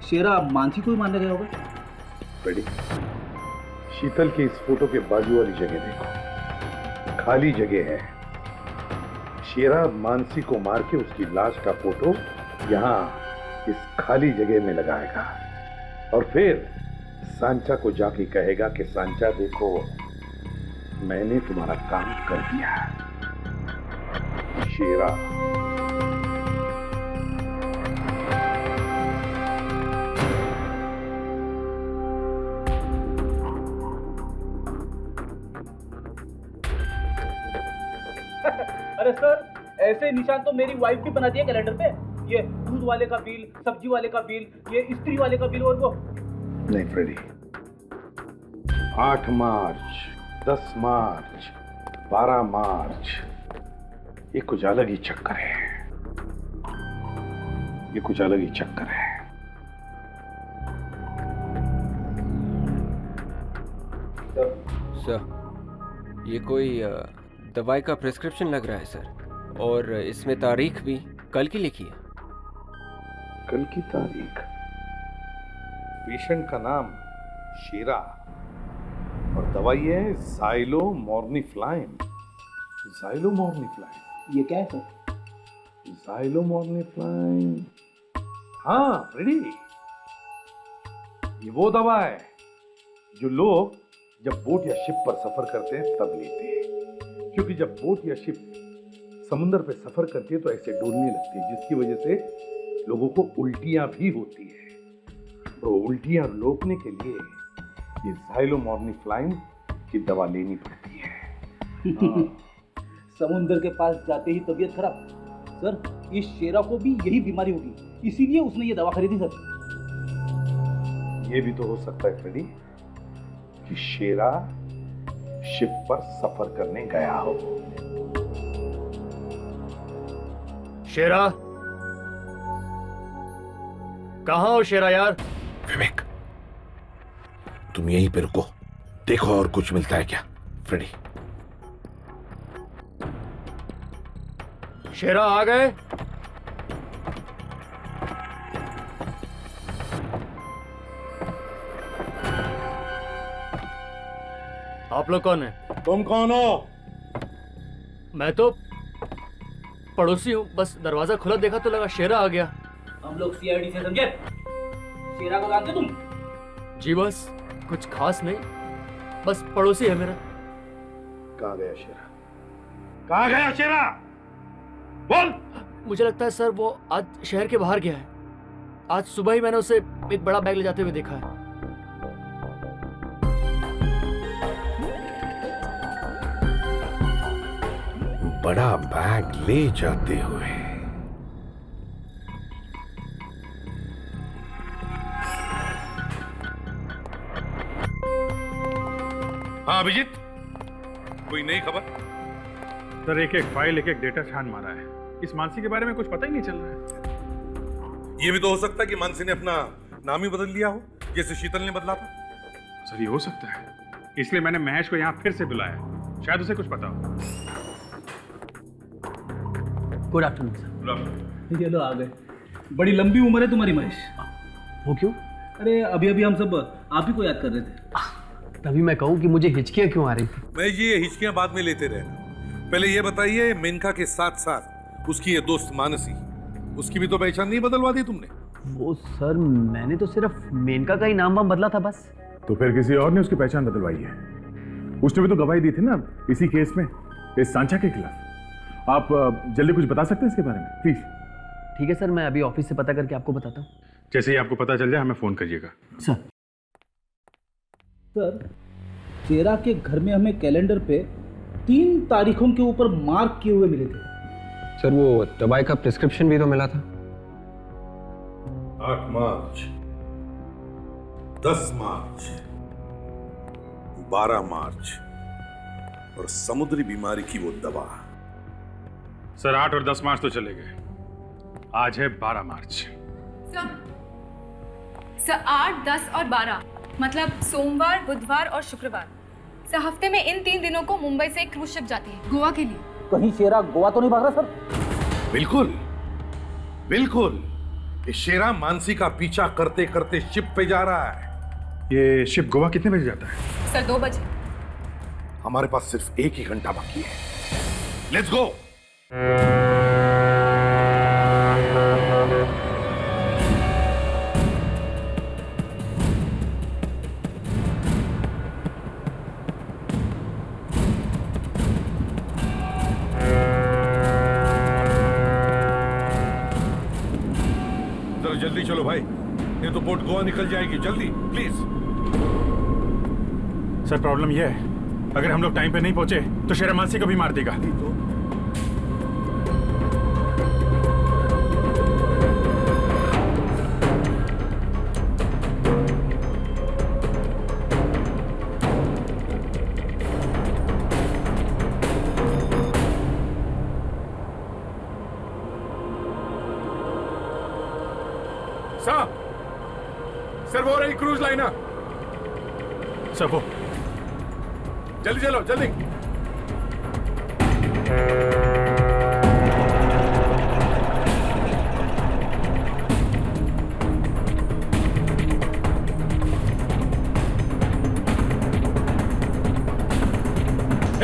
[SPEAKER 5] शेरा मानसी को ही मारने गया होगा?
[SPEAKER 2] रेडी? शीतल के इस फोटो के बाजू वाली जगह देखो, खाली जगह है। शेरा मानसी को मार के उसकी लाश का फोटो यहाँ इस खाली जगह में लगाएगा और फिर सांचा को जाके कहेगा कि सांचा देखो, मैंने तुम्हारा काम कर दिया। शेरा
[SPEAKER 5] अरे सर, ऐसे निशान तो मेरी वाइफ भी बनाती है कैलेंडर पे। ये दूध वाले का बिल, सब्जी वाले का बिल, ये इस्त्री वाले का बिल और वो।
[SPEAKER 2] नहीं फ्रेडी, 8 मार्च, 10 मार्च, 12 मार्च, ये कुछ अलग ही चक्कर है। ये कुछ अलग ही चक्कर है।
[SPEAKER 13] सर, ये कोई दवाई का प्रिस्क्रिप्शन लग रहा है सर, और इसमें तारीख भी कल की लिखी है।
[SPEAKER 2] कल की तारीख? पेशेंट का नाम शेरा और दवाई है ज़ाइलोमॉर्निफ्लाइन। ज़ाइलोमॉर्निफ्लाइन,
[SPEAKER 5] ये क्या है सर?
[SPEAKER 2] ज़ाइलोमॉर्निफ्लाइन, हाँ रेडी। ये वो दवा है जो लोग जब बोट या शिप पर सफर करते हैं तब लेते हैं, क्योंकि जब बोट या शिप समुद्र पे सफर करती है तो ऐसे डोलने लगती है, जिसकी वजह से लोगों को उल्टियां भी होती है। तो उल्टियां रोकने के लिए ये ज़ाइलोमॉर्निफ्लाइन की दवा लेनी पड़ती है।
[SPEAKER 5] समुंदर के पास जाते ही तबीयत खराब। सर, इस शेरा को भी यही बीमारी होगी, इसीलिए उसने ये दवा खरीदी सर।
[SPEAKER 2] ये भी तो हो सकता है फ्रेडी कि शेरा शिप पर सफर करने गया हो।
[SPEAKER 14] शेरा, कहाँ हो शेरा यार?
[SPEAKER 2] विवेक, तुम यहीं पे रुको, देखो और कुछ मिलता है क्या। फ्रेडी,
[SPEAKER 14] शेरा आ गए? आप लोग कौन है?
[SPEAKER 16] तुम कौन हो?
[SPEAKER 14] मैं तो पड़ोसी हूँ, बस दरवाजा खुला देखा तो लगा शेरा आ गया।
[SPEAKER 5] हम लोग सीआईडी से, समझे? शेरा को जानते तुम?
[SPEAKER 14] जी बस, कुछ खास नहीं, बस पड़ोसी है मेरा।
[SPEAKER 2] कहाँ गया शेरा?
[SPEAKER 16] कहाँ गया शेरा? बोल।
[SPEAKER 14] मुझे लगता है सर वो आज शहर के बाहर गया है। आज सुबह ही मैंने उसे एक बड़ा बैग ले जाते हुए देखा है।
[SPEAKER 2] बड़ा बैग ले जाते हुए?
[SPEAKER 16] हाँ अभिजीत, कोई नई खबर?
[SPEAKER 3] सर, एक फाइल, एक डेटा छान मारा है। इस मानसी के बारे में कुछ पता ही नहीं चल रहा है।
[SPEAKER 16] ये भी तो हो सकता है कि मानसी ने अपना नाम ही बदल लिया हो, जैसे शीतल ने बदला था।
[SPEAKER 3] सर, ये हो सकता है, इसलिए मैंने महेश को यहाँ फिर से बुलाया, शायद उसे कुछ पता हो।
[SPEAKER 8] Good afternoon sir.
[SPEAKER 5] ये लो आ गए। बड़ी लंबी उम्र है तुम्हारी महेश।
[SPEAKER 8] वो क्यों?
[SPEAKER 5] अरे अभी अभी हम सब आप ही को याद कर रहे थे।
[SPEAKER 8] तभी मैं कहूँ कि मुझे हिचकियाँ क्यों आ रही थी।
[SPEAKER 16] मैं ये हिचकियां बाद में लेते रहना, पहले ये बताइए मेनका के साथ साथ उसकी ये दोस्त मानसी, उसकी भी तो पहचान नहीं बदलवा दी तुमने?
[SPEAKER 8] वो सर, मैंने तो सिर्फ मेनका का ही नाम वाम बदला था बस।
[SPEAKER 1] तो फिर किसी और ने उसकी पहचान बदलवाई है? उसने भी तो गवाही दी थी ना इसी केस में, इस सांचा के खिलाफ। आप जल्दी कुछ बता सकते हैं इसके बारे में प्लीज?
[SPEAKER 8] ठीक है सर, मैं अभी ऑफिस से पता करके आपको बताता हूँ।
[SPEAKER 3] जैसे ही आपको पता चल जाए हमें फोन करिएगा।
[SPEAKER 5] सर, शेरा के घर में हमें कैलेंडर पे 3 तारीखों के ऊपर मार्क किए हुए मिले थे।
[SPEAKER 13] सर, वो दवाई का प्रिस्क्रिप्शन भी तो मिला था।
[SPEAKER 16] 8 मार्च, 10 मार्च, 12 मार्च और समुद्री बीमारी की वो दवा।
[SPEAKER 3] सर, 8 और 10 मार्च तो चले गए, आज है 12 मार्च।
[SPEAKER 9] सर 8, 10 और 12 मतलब सोमवार, बुधवार और शुक्रवार। सर, हफ्ते में इन 3 दिनों को मुंबई से एक क्रूज शिप जाती है गोवा के लिए।
[SPEAKER 5] कहीं शेरा गोवा तो नहीं भाग रहा सर?
[SPEAKER 2] बिल्कुल बिल्कुल, ये शेरा मानसी का पीछा करते करते शिप पे जा रहा है।
[SPEAKER 3] ये शिप गोवा कितने बजे जाता है?
[SPEAKER 9] सर 2 बजे।
[SPEAKER 2] हमारे पास सिर्फ 1 ही घंटा बाकी है। Let's go.
[SPEAKER 16] जल्दी चलो भाई, नहीं तो बोट गोवा निकल जाएगी। जल्दी प्लीज।
[SPEAKER 3] सर, प्रॉब्लम यह है, अगर हम लोग टाइम पे नहीं पहुंचे तो शेरा मानसी को भी मार देगा।
[SPEAKER 16] सर वो रही क्रूज लाइनर।
[SPEAKER 3] सर वो,
[SPEAKER 16] जल्दी चलो जल्दी।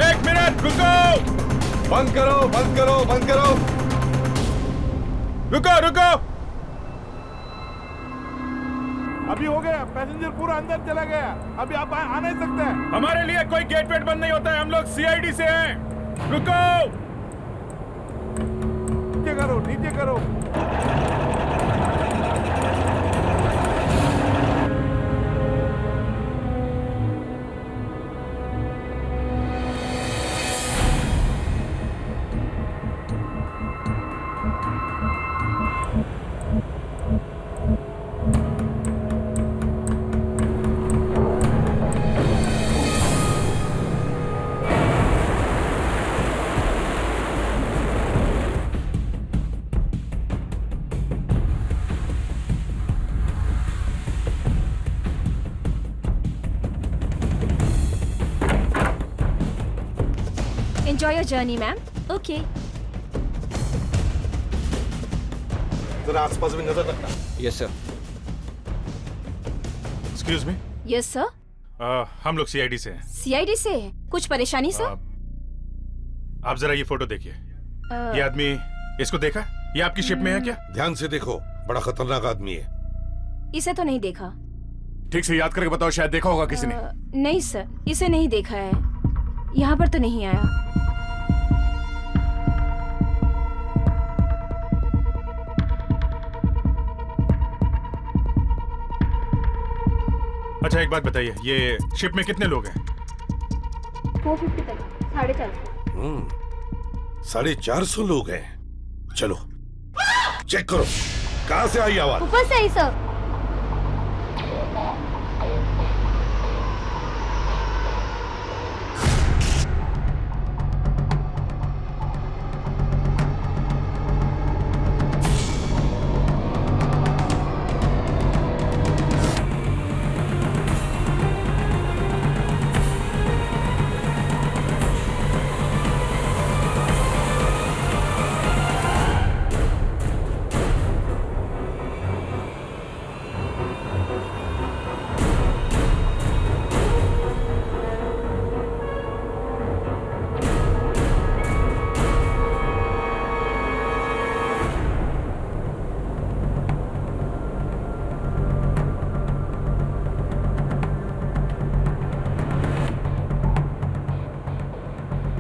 [SPEAKER 3] एक मिनट रुको।
[SPEAKER 16] बंद करो बंद करो बंद करो।
[SPEAKER 3] रुको रुको।
[SPEAKER 16] अभी हो गया, पैसेंजर पूरा अंदर चला गया, अभी आप आ नहीं सकते।
[SPEAKER 3] हमारे लिए कोई गेट वेट बंद नहीं होता है, हम लोग सीआईडी से हैं। रुको।
[SPEAKER 16] नीचे करो नीचे करो।
[SPEAKER 17] Enjoy your journey ma'am. Okay.
[SPEAKER 2] जरा आसपास में नजर रखना।
[SPEAKER 13] Yes sir.
[SPEAKER 3] Excuse me.
[SPEAKER 17] Yes sir.
[SPEAKER 3] हम लोग सीआईडी से हैं।
[SPEAKER 17] सीआईडी से है? कुछ परेशानी सर?
[SPEAKER 3] आप जरा ये फोटो देखिए। ये आदमी, इसको देखा? ये आपकी शिप में है क्या?
[SPEAKER 2] ध्यान से देखो, बड़ा खतरनाक आदमी है।
[SPEAKER 17] इसे तो नहीं देखा।
[SPEAKER 1] ठीक से याद करके बताओ, शायद देखा होगा किसी ने।
[SPEAKER 17] नहीं सर, इसे नहीं देखा है। यहाँ पर तो नहीं आया।
[SPEAKER 3] अच्छा एक बात बताइए, ये शिप में कितने लोग हैं?
[SPEAKER 10] 450 तक, 450।
[SPEAKER 2] 450 लोग हैं। चलो चेक करो, कहां से आई आवाज?
[SPEAKER 10] ऊपर से आई सर।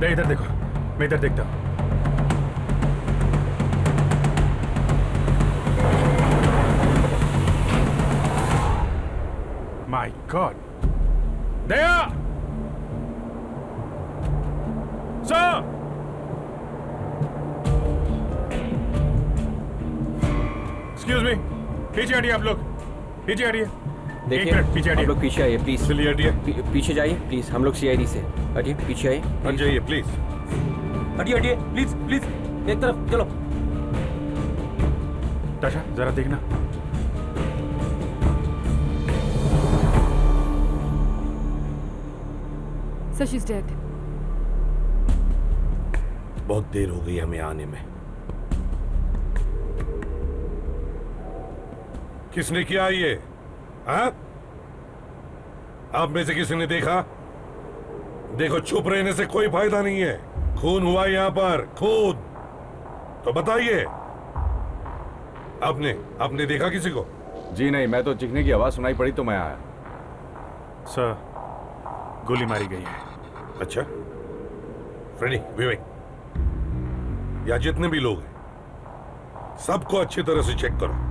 [SPEAKER 3] इधर देखो, मैं इधर देखता हूँ। My God, Daya! Sir! Excuse me, पीछे हटिए आप लोग, पीछे हटिए।
[SPEAKER 13] देखिए,
[SPEAKER 3] पीछे
[SPEAKER 13] आप लोग पीछे आइए प्लीज।
[SPEAKER 2] चलिए हटिए।
[SPEAKER 13] पीछे जाइए प्लीज, हम लोग सीआईडी से। हटिए, पीछे आइए।
[SPEAKER 2] हट जाइए प्लीज।
[SPEAKER 13] हटिए हटिए प्लीज प्लीज, एक तरफ चलो।
[SPEAKER 3] ताशा जरा देखना।
[SPEAKER 9] Sir, she is dead.
[SPEAKER 2] बहुत देर हो गई हमें आने में। किसने किया ये? हाँ? आप में से किसी ने देखा? देखो, चुप रहने से कोई फायदा नहीं है। खून हुआ यहाँ पर, खून। तो बताइए, आपने देखा किसी को?
[SPEAKER 4] जी नहीं, मैं तो चीखने की आवाज सुनाई पड़ी तो मैं आया।
[SPEAKER 3] सर, गोली मारी गई है।
[SPEAKER 2] अच्छा, फ्रेडी, विवेक, या जितने भी लोग हैं, सबको अच्छी तरह से चेक करो।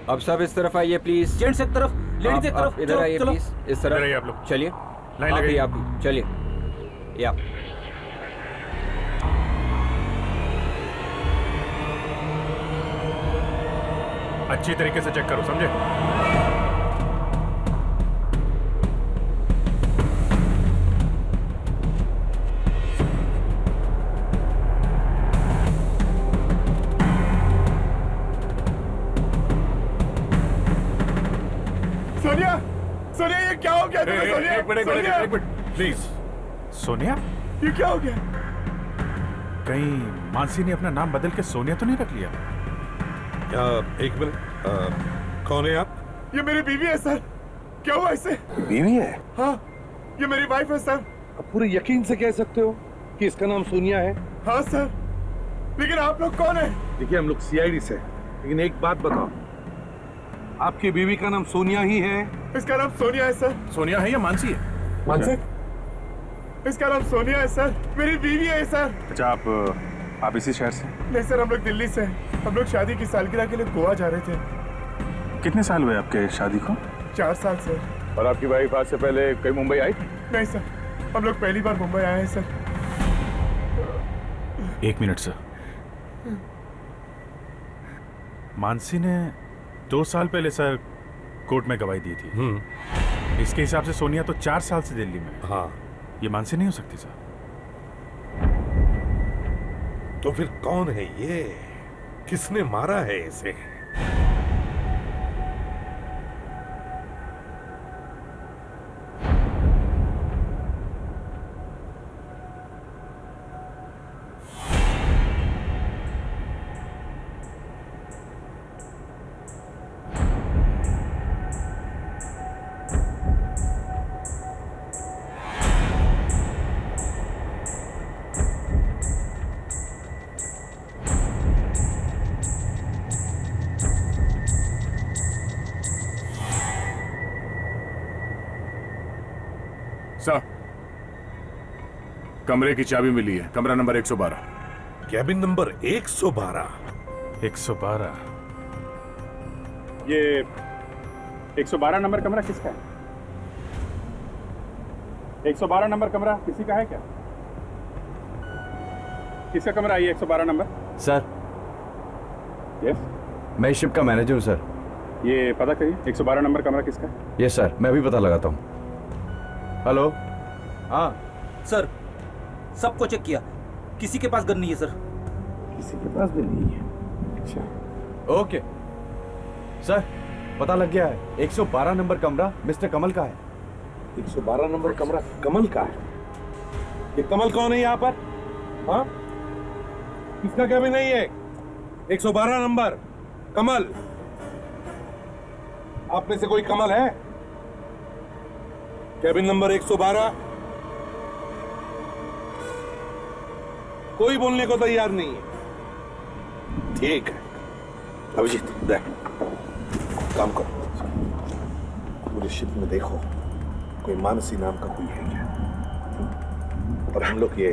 [SPEAKER 13] अब सब इस तरफ आइए प्लीज।
[SPEAKER 14] जेंट्स एक तरफ, लेडीज एक तरफ।
[SPEAKER 13] इधर आइए प्लीज, इस तरफ।
[SPEAKER 3] इधर आइए आप लोग।
[SPEAKER 13] चलिए,
[SPEAKER 3] लाइन लगाइए।
[SPEAKER 13] आप भी चलिए। या
[SPEAKER 3] अच्छी तरीके से चेक करो, समझे?
[SPEAKER 1] सोनिया, सोनिया, ये क्या हो गया तुम्हें? सोनिया,
[SPEAKER 3] एक मिनट प्लीज। सोनिया,
[SPEAKER 1] ये क्या हो गया?
[SPEAKER 3] कहीं मानसी ने अपना नाम बदल के सोनिया तो नहीं रख लिया?
[SPEAKER 2] एक मिनट, कौन है आप?
[SPEAKER 1] ये मेरी बीवी है सर। क्या हुआ इससे?
[SPEAKER 2] बीवी है?
[SPEAKER 1] हाँ, ये मेरी वाइफ है सर।
[SPEAKER 2] आप पूरे यकीन से कह सकते हो कि इसका नाम सोनिया है?
[SPEAKER 1] हाँ सर, लेकिन आप लोग कौन है?
[SPEAKER 2] देखिए, हम लोग सीआईडी से, लेकिन एक बात बताओ, आपकी बीवी का नाम सोनिया ही है?
[SPEAKER 1] इसका नाम सोनिया है सर।
[SPEAKER 3] सोनिया है या मानसी है?
[SPEAKER 1] मानसी? इसका नाम सोनिया है सर, मेरी बीवी है सर।
[SPEAKER 3] अच्छा, आप इसी शहर से?
[SPEAKER 1] नहीं सर, हम लोग दिल्ली से हैं। हम लोग शादी की सालगिरह के लिए गोवा जा रहे थे।
[SPEAKER 3] कितने साल हुए आपके शादी को?
[SPEAKER 1] 4 साल सर।
[SPEAKER 4] और आपकी वाइफ आज से पहले कहीं मुंबई आई थी?
[SPEAKER 1] नहीं सर, हम लोग पहली बार मुंबई आए हैं सर।
[SPEAKER 3] 1 minute sir. मानसी ने 2 साल पहले सर कोर्ट में गवाही दी थी। इसके हिसाब से सोनिया तो 4 साल से दिल्ली में।
[SPEAKER 2] हाँ,
[SPEAKER 3] ये मानसी नहीं हो सकती सर।
[SPEAKER 2] तो फिर कौन है ये? किसने मारा है इसे?
[SPEAKER 7] सर, कमरे की चाबी मिली है, कमरा नंबर 112।
[SPEAKER 2] Cabin number 112।
[SPEAKER 3] 112। ये 112 नंबर कमरा किसका है? 112 नंबर कमरा किसी का है क्या? किसका कमरा है ये 112 नंबर?
[SPEAKER 4] सर,
[SPEAKER 3] यस,
[SPEAKER 4] मैं इस शिप का मैनेजर हूँ सर।
[SPEAKER 3] ये पता करिए 112 नंबर कमरा किसका है?
[SPEAKER 4] यस सर, मैं अभी पता लगाता हूँ। हेलो। हाँ
[SPEAKER 5] सर, सबको चेक किया, किसी के पास गन नहीं है सर।
[SPEAKER 3] किसी के पास भी नहीं है। अच्छा,
[SPEAKER 4] ओके सर, पता लग गया है। 112 नंबर कमरा मिस्टर कमल का है।
[SPEAKER 2] 112 नंबर कमरा कमल का है? ये कमल कौन है यहाँ पर? हाँ, किसका कैबिन नहीं है? 112 नंबर कमल। आप में से कोई कमल है? Cabin number 112। कोई बोलने को तैयार नहीं है। ठीक है अभिजीत, देख काम करो, पूरे शिप में देखो कोई मानसी नाम का कोई है क्या, और हम लोग ये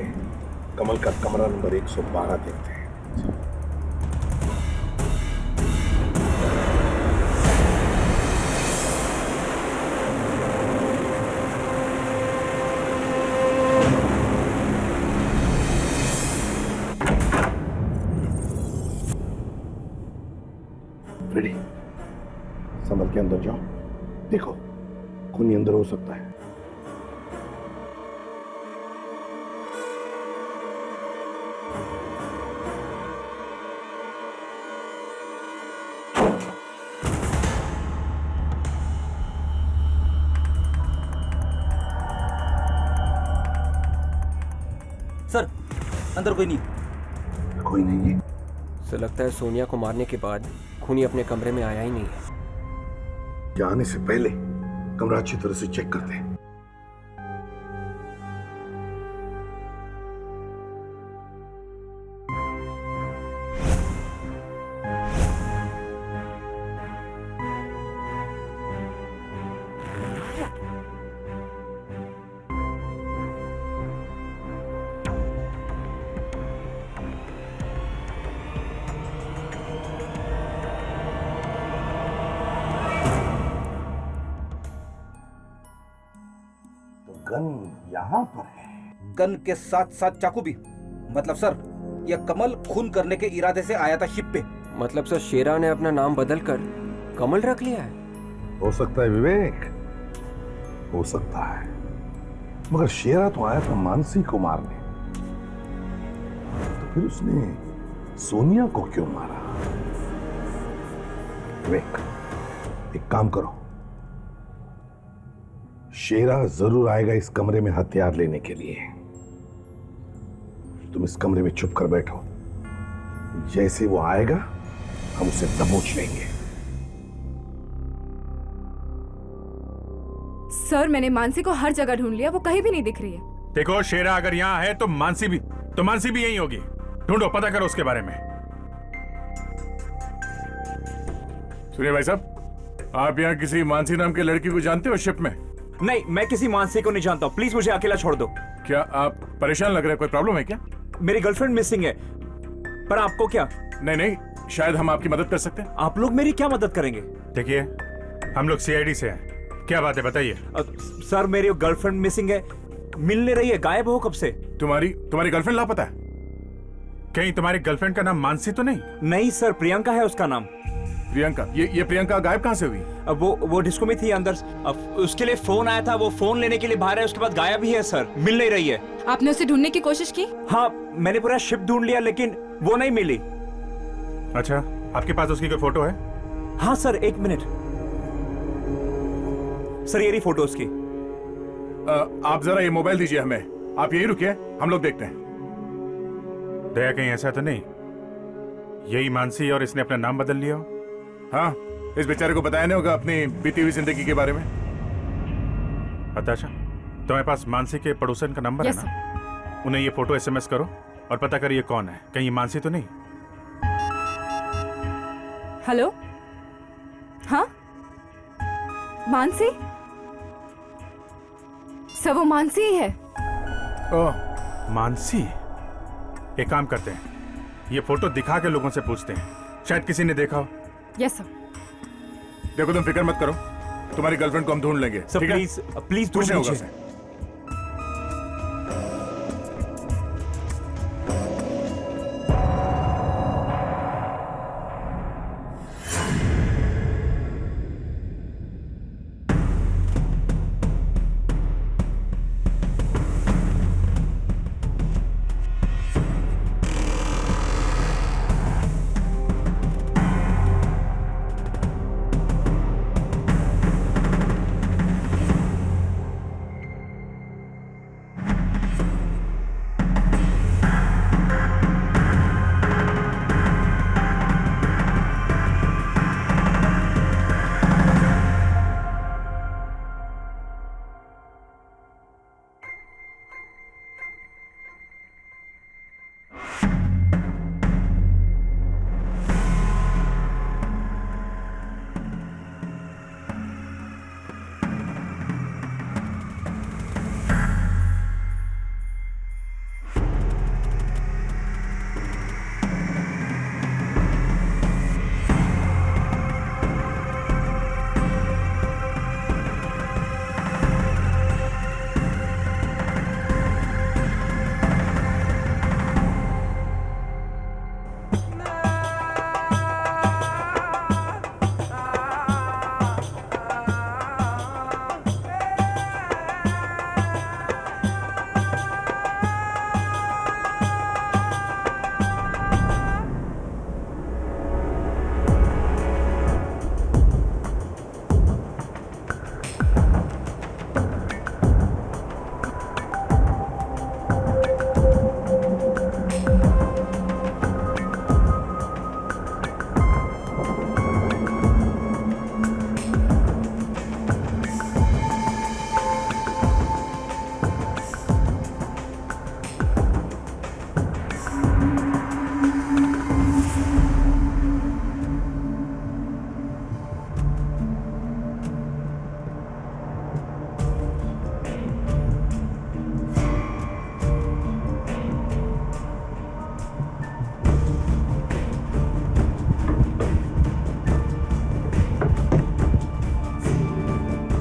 [SPEAKER 2] कमल का कमरा नंबर 112 देखते हैं। रेडी, संभल के अंदर जाओ, देखो खूनी अंदर हो सकता है।
[SPEAKER 5] सर, अंदर कोई नहीं।
[SPEAKER 2] कोई नहीं है?
[SPEAKER 13] सर, लगता है सोनिया को मारने के बाद खूनी अपने कमरे में आया ही नहीं है।
[SPEAKER 2] जाने से पहले कमरा अच्छी तरह से चेक करते हैं। गन यहाँ पर है।
[SPEAKER 5] गन के साथ साथ चाकू भी। मतलब सर, यह कमल खून करने के इरादे से आया था शिप पे।
[SPEAKER 13] मतलब सर, शेरा ने अपना नाम बदल कर कमल रख लिया है।
[SPEAKER 2] हो सकता है विवेक, हो सकता है, मगर शेरा तो आया था मानसी को मारने, तो फिर उसने सोनिया को क्यों मारा? विवेक, एक काम करो, शेरा जरूर आएगा इस कमरे में हथियार लेने के लिए। तुम इस कमरे में छुप कर बैठो, जैसे वो आएगा हम उसे दबोच लेंगे।
[SPEAKER 9] सर, मैंने मानसी को हर जगह ढूंढ लिया, वो कहीं भी नहीं दिख रही है।
[SPEAKER 3] देखो शेरा अगर यहाँ है तो मानसी भी यहीं होगी। ढूंढो, पता करो उसके बारे में।
[SPEAKER 7] सुनिए भाई साहब, आप यहाँ किसी मानसी नाम के लड़की को जानते हो शिप में?
[SPEAKER 18] नहीं, मैं किसी मानसी को नहीं जानता हूँ। प्लीज मुझे अकेला छोड़ दो।
[SPEAKER 7] क्या आप परेशान लग रहे हैं? कोई प्रॉब्लम है क्या?
[SPEAKER 18] मेरी गर्लफ्रेंड मिसिंग है। पर आपको क्या?
[SPEAKER 7] नहीं, शायद हम आपकी मदद कर सकते हैं।
[SPEAKER 18] आप लोग मेरी क्या मदद करेंगे?
[SPEAKER 3] देखिए, हम लोग सीआईडी से हैं। क्या बात है बताइए।
[SPEAKER 18] सर, मेरी गर्लफ्रेंड मिसिंग है, मिल नहीं रही है, गायब हो कब से।
[SPEAKER 7] तुम्हारी गर्लफ्रेंड लापता है?
[SPEAKER 3] कहीं तुम्हारी गर्लफ्रेंड का नाम मानसी तो नहीं?
[SPEAKER 18] नहीं सर, प्रियंका है उसका नाम।
[SPEAKER 7] प्रियंका? ये प्रियंका गायब कहां से हुई?
[SPEAKER 18] अब वो डिस्को में थी अंदर। अब उसके लिए फोन आया था, वो फोन लेने के लिए बाहर है, उसके बाद गायब ही है सर, मिल नहीं रही है।
[SPEAKER 9] आपने उसे ढूंढने की कोशिश की?
[SPEAKER 18] हाँ, मैंने पूरा शिप ढूंढ लिया लेकिन वो नहीं मिली।
[SPEAKER 3] अच्छा, आपके पास उसकी कोई फोटो है?
[SPEAKER 18] हाँ सर, एक मिनट सर, ये रही फोटो उसकी।
[SPEAKER 7] आप जरा ये मोबाइल दीजिए हमें, आप यही रुकिए, हम लोग देखते हैं।
[SPEAKER 3] दया, कहीं ऐसा तो नहीं यही मानसी और इसने अपना नाम बदल लिया हो?
[SPEAKER 7] हाँ, इस बेचारे को बताया नहीं होगा अपनी बीती हुई जिंदगी के बारे में।
[SPEAKER 3] अच्छा, तुम्हारे पास मानसी के पड़ोसन का नंबर है ना? उन्हें ये फोटो SMS करो और पता करिए कौन है, कहीं ये मानसी तो नहीं।
[SPEAKER 9] हेलो, हाँ मानसी? सर वो मानसी ही है।
[SPEAKER 3] ओह मानसी। एक काम करते हैं, ये फोटो दिखा के लोगों से पूछते हैं, शायद किसी ने देखा हो।
[SPEAKER 9] Yes sir.
[SPEAKER 1] देखो तुम फिक्र मत करो, तुम्हारी गर्लफ्रेंड को हम ढूंढ लेंगे।
[SPEAKER 18] सर प्लीज प्लीज
[SPEAKER 1] कुछ नहीं होगा
[SPEAKER 18] लीजिए।
[SPEAKER 1] उसे।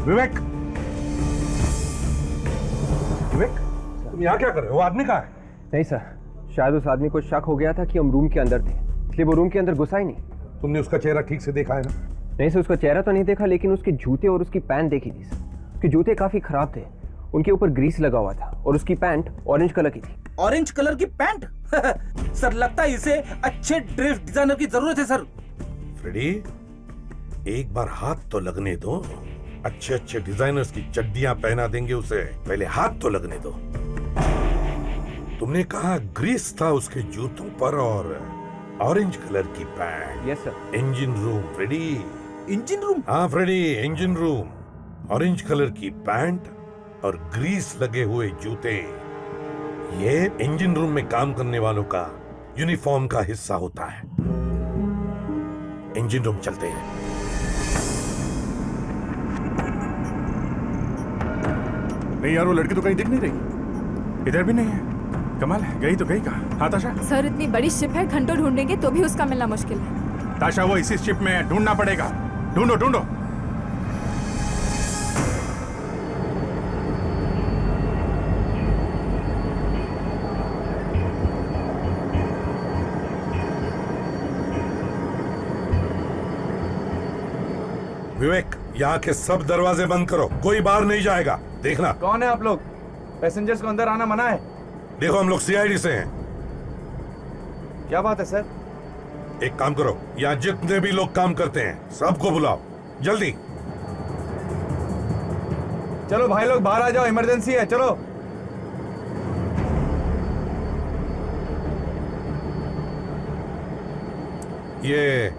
[SPEAKER 16] विवेक, विवेक, तुम यहाँ क्या कर रहे हो? वो आदमी कहाँ है?
[SPEAKER 13] नहीं सर, शायद उस आदमी को शक हो गया था कि हम रूम के अंदर थे, इसलिए वो रूम के अंदर घुसा ही नहीं।
[SPEAKER 16] तुमने उसका चेहरा ठीक से देखा है ना?
[SPEAKER 13] नहीं सर, उसका चेहरा तो नहीं देखा, लेकिन उसके जूते और उसकी पैंट देखी थी सर। उसके जूते काफी खराब थे, उनके ऊपर ग्रीस लगा हुआ था और उसकी पैंट ऑरेंज कलर की थी।
[SPEAKER 18] ऑरेंज कलर की पैंट? सर लगता है इसे अच्छे ड्रेस डिजाइनर की जरूरत है सर।
[SPEAKER 16] फ्रेडी, एक बार हाथ तो लगने दो। अच्छे अच्छे डिजाइनर्स की चड्डियां पहना देंगे उसे, पहले हाथ तो लगने दो। तुमने कहा ग्रीस था उसके जूतों पर और ऑरेंज कलर की pant.
[SPEAKER 13] Yes sir.
[SPEAKER 16] Engine room Freddie.
[SPEAKER 18] Engine room?
[SPEAKER 16] हाँ Freddie, engine room. Orange colour की पैंट और ग्रीस लगे हुए जूते, ये इंजन रूम में काम करने वालों का यूनिफॉर्म का हिस्सा होता है। इंजन रूम चलते हैं।
[SPEAKER 1] नहीं यार, वो लड़की तो कहीं दिख नहीं रही। इधर भी नहीं है। कमाल है, गई तो गई कहाँ? हाँ ताशा?
[SPEAKER 9] सर इतनी बड़ी शिप है, घंटों ढूंढेंगे तो भी उसका मिलना मुश्किल है।
[SPEAKER 1] ताशा वो इसी शिप में है, ढूंढना पड़ेगा। ढूंढो ढूंढो।
[SPEAKER 16] विवेक, यहाँ के सब दरवाजे बंद करो, कोई बाहर नहीं जाएगा। देखना।
[SPEAKER 4] कौन है आप लोग? पैसेंजर्स को अंदर आना मना है।
[SPEAKER 16] देखो, हम लोग सीआईडी से हैं।
[SPEAKER 4] क्या बात है सर?
[SPEAKER 16] एक काम करो, यहाँ जितने भी लोग काम करते हैं सबको बुलाओ, जल्दी।
[SPEAKER 4] चलो भाई लोग बाहर आ जाओ, इमरजेंसी है, चलो।
[SPEAKER 16] ये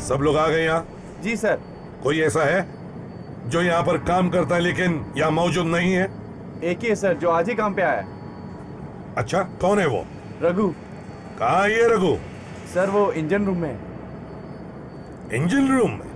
[SPEAKER 16] सब लोग आ गए यहाँ?
[SPEAKER 4] जी सर।
[SPEAKER 16] कोई ऐसा है जो यहाँ पर काम करता है लेकिन यहाँ मौजूद नहीं है?
[SPEAKER 4] एक ही है सर, जो आज ही काम पे आया।
[SPEAKER 16] अच्छा, कौन है वो?
[SPEAKER 4] रघु।
[SPEAKER 16] कहाँ है ये रघु?
[SPEAKER 4] सर वो इंजन रूम में है।
[SPEAKER 16] इंजन रूम में?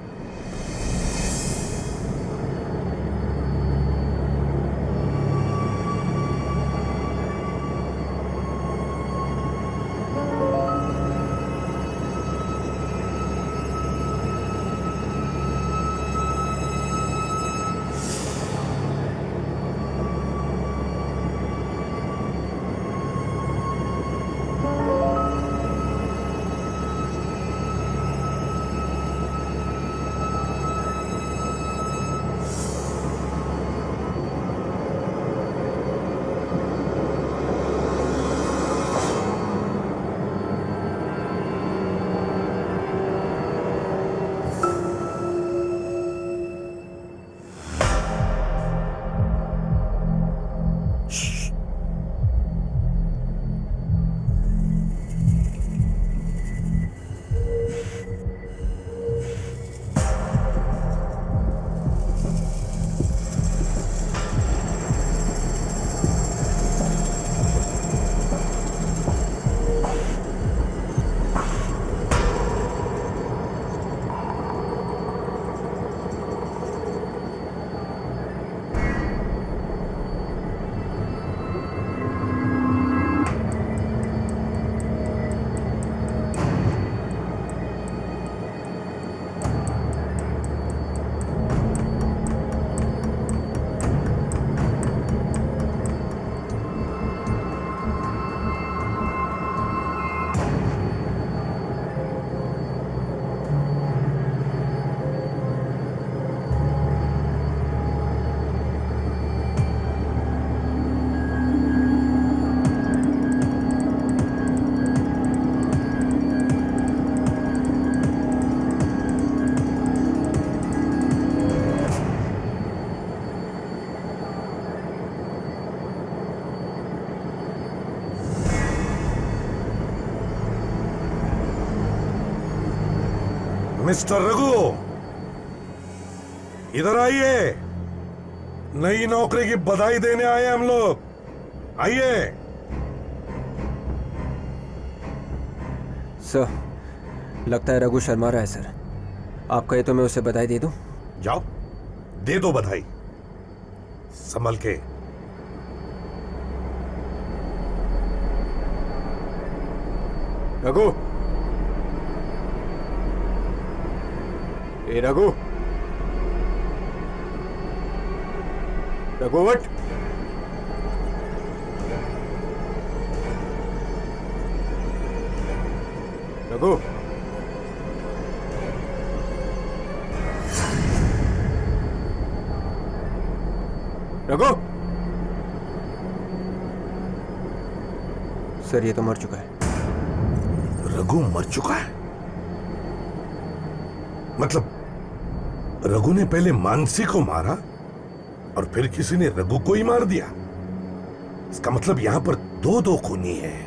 [SPEAKER 16] मिस्टर रघु, इधर आइए। नई नौकरी की बधाई देने आए हैं हम लोग। आइए।
[SPEAKER 13] सर, लगता है रघु शर्मा रहा है सर। आप कहे तो मैं उसे बधाई दे दूं?
[SPEAKER 16] जाओ, दे दो बधाई। संभल के।
[SPEAKER 13] रघु, ए रघु, रघु उठ। रघु, रघु। सर, ये तो मर चुका है।
[SPEAKER 16] रघु मर चुका है? मतलब रघु ने पहले मानसी को मारा और फिर किसी ने रघु को ही मार दिया। इसका मतलब यहां पर दो खूनी हैं।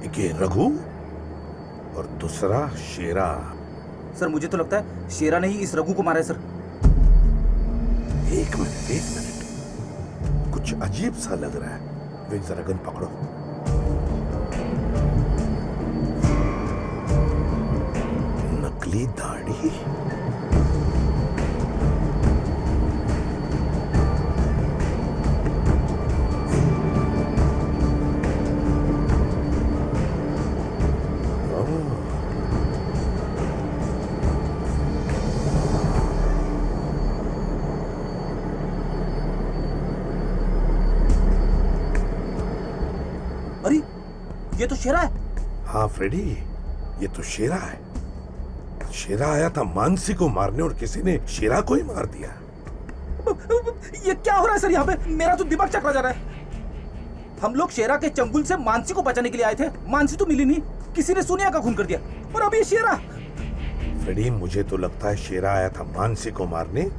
[SPEAKER 16] एक ये रघु और दूसरा शेरा।
[SPEAKER 5] सर, मुझे तो लगता है शेरा ने ही इस रघु को मारा है सर।
[SPEAKER 16] एक मिनट, कुछ अजीब सा लग रहा है। वे जरा गन पकड़ो। नकली दाढ़ी।
[SPEAKER 5] अरे, ये तो शेरा है।
[SPEAKER 16] हाँ फ्रेडी, ये तो शेरा है। शेरा आया था मानसी को मारने और किसी ने शेरा को ही मार दिया।
[SPEAKER 5] ये क्या हो रहा है सर यहाँ पे? मेरा तो दिमाग चकरा जा रहा है। हम लोग शेरा के चंगुल से मानसी को बचाने के लिए आए थे। मानसी तो मिली नहीं, किसी ने सोनिया का खून कर दिया। और अभी ये शेरा।
[SPEAKER 16] फ्रेडी, मुझे तो लगता है शेरा आया था मानसी को मारने,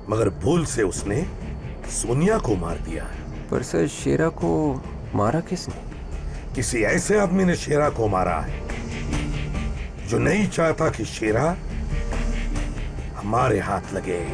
[SPEAKER 16] मगर भूल से उसने सोनिया को मार दिया।
[SPEAKER 13] पर सर, शेरा को मारा किसने?
[SPEAKER 16] किसी ऐसे आदमी ने शेरा को मारा है जो नहीं चाहता कि शेरा हमारे हाथ लगे।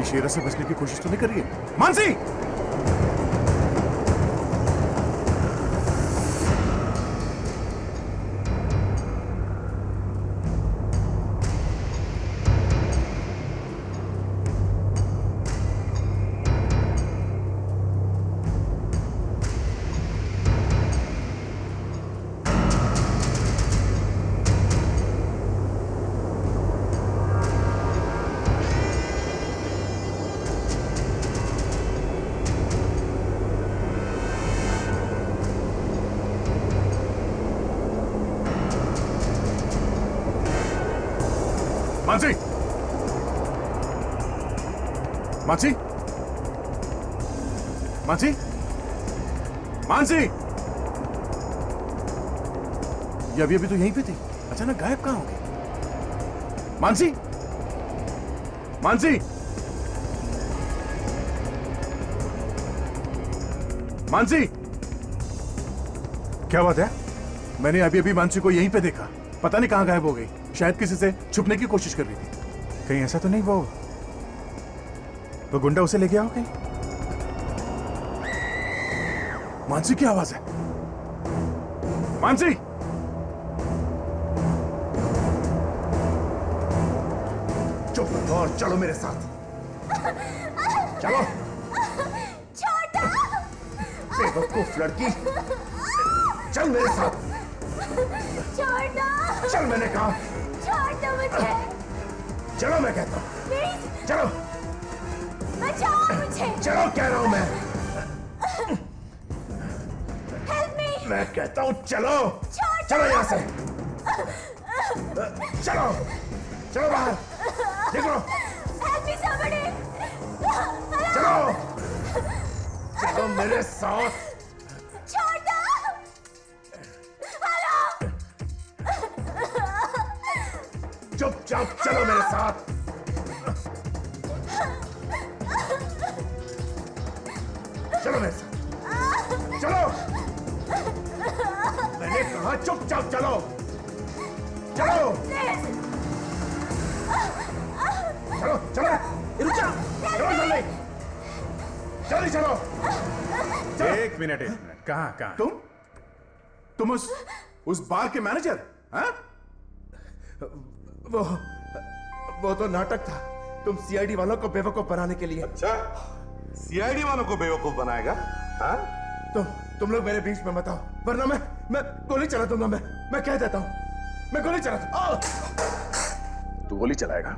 [SPEAKER 1] शेरा से बचने की कोशिश तो नहीं कर रही है? मानसी! मानसी! मानसी! मानसी! मानसी! ये अभी तो यहीं पे थी, अचानक गायब कहां हो गई? मानसी! मानसी! मानसी! क्या बात है? मैंने अभी मानसी को यहीं पे देखा, पता नहीं कहां गायब हो गई। शायद किसी से छुपने की कोशिश कर रही थी। कहीं ऐसा तो नहीं वो गुंडा उसे ले गया हो कहीं? मानसी की आवाज है। मानसी! चुप और चलो मेरे साथ। चलो।
[SPEAKER 15] छोटा!
[SPEAKER 16] बेवकूफ लड़की, चल मेरे साथ।
[SPEAKER 15] छोड़ दो।
[SPEAKER 16] चल मैंने कहा।
[SPEAKER 15] छोड़ दो मुझे।
[SPEAKER 16] चलो मैं कहता हूँ।
[SPEAKER 15] प्लीज।
[SPEAKER 16] चलो।
[SPEAKER 15] बचाओ मुझे।
[SPEAKER 16] चलो कह रहा हूँ मैं।
[SPEAKER 15] Help me.
[SPEAKER 16] मैं कहता हूँ चलो।
[SPEAKER 15] छोड़
[SPEAKER 16] चलो यहाँ से। चलो। चलो बाहर। निकलो।
[SPEAKER 15] Help me somebody.
[SPEAKER 16] चलो। चलो मेरे साथ।
[SPEAKER 15] छोड़ दो। हेलो।
[SPEAKER 16] चुपचाप चलो मेरे साथ। चलो मेरे साथ। चलो। मैंने कहा चुपचाप चलो। चलो। चलो चलो। रुक जाओ। चलो जल्दी। जल्दी चलो।
[SPEAKER 1] एक मिनट कहाँ तुम उस बार के मैनेजर? हाँ?
[SPEAKER 16] वो तो नाटक था। तुम सीआईडी वालों को बेवकूफ बनाने के लिए।
[SPEAKER 2] अच्छा, सीआईडी वालों को बेवकूफ बनाएगा? हाँ?
[SPEAKER 16] तुम लोग मेरे बीच में मत आओ, वरना मैं गोली चला दूंगा। मैं कह देता हूं, मैं गोली चला दूंगा।
[SPEAKER 1] तू गोली चलाएगा?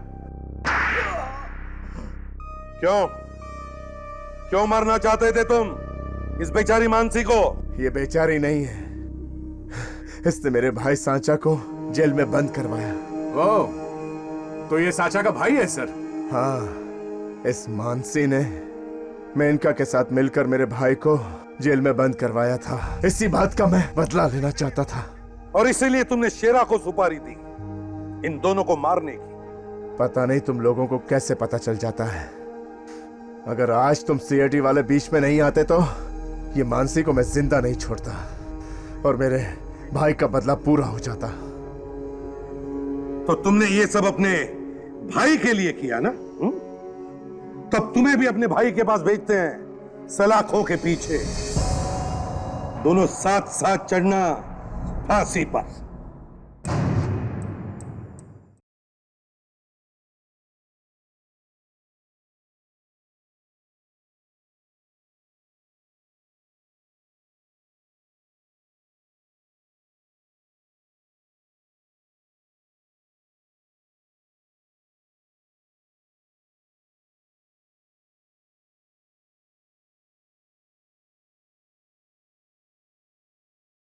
[SPEAKER 2] क्यों मारना चाहते थे तुम इस बेचारी मानसी को?
[SPEAKER 16] ये बेचारी नहीं है, इसने मेरे भाई सांचा को जेल में बंद करवाया।
[SPEAKER 1] तो ये सांचा का भाई है सर?
[SPEAKER 16] हाँ, इस मानसी ने मेनका के साथ मिलकर मेरे भाई को जेल में बंद करवाया था। इसी बात का मैं बदला लेना चाहता था।
[SPEAKER 2] और इसीलिए तुमने शेरा को सुपारी दी इन दोनों को मारने की?
[SPEAKER 16] पता नहीं तुम लोगों को कैसे पता चल जाता है। अगर आज तुम सीआईडी वाले बीच में नहीं आते तो ये मानसी को मैं जिंदा नहीं छोड़ता और मेरे भाई का बदला पूरा हो जाता।
[SPEAKER 2] तो तुमने ये सब अपने भाई के लिए किया ना? तब तुम्हें भी अपने भाई के पास भेजते हैं सलाखों के पीछे, दोनों साथ साथ चढ़ना फांसी पर।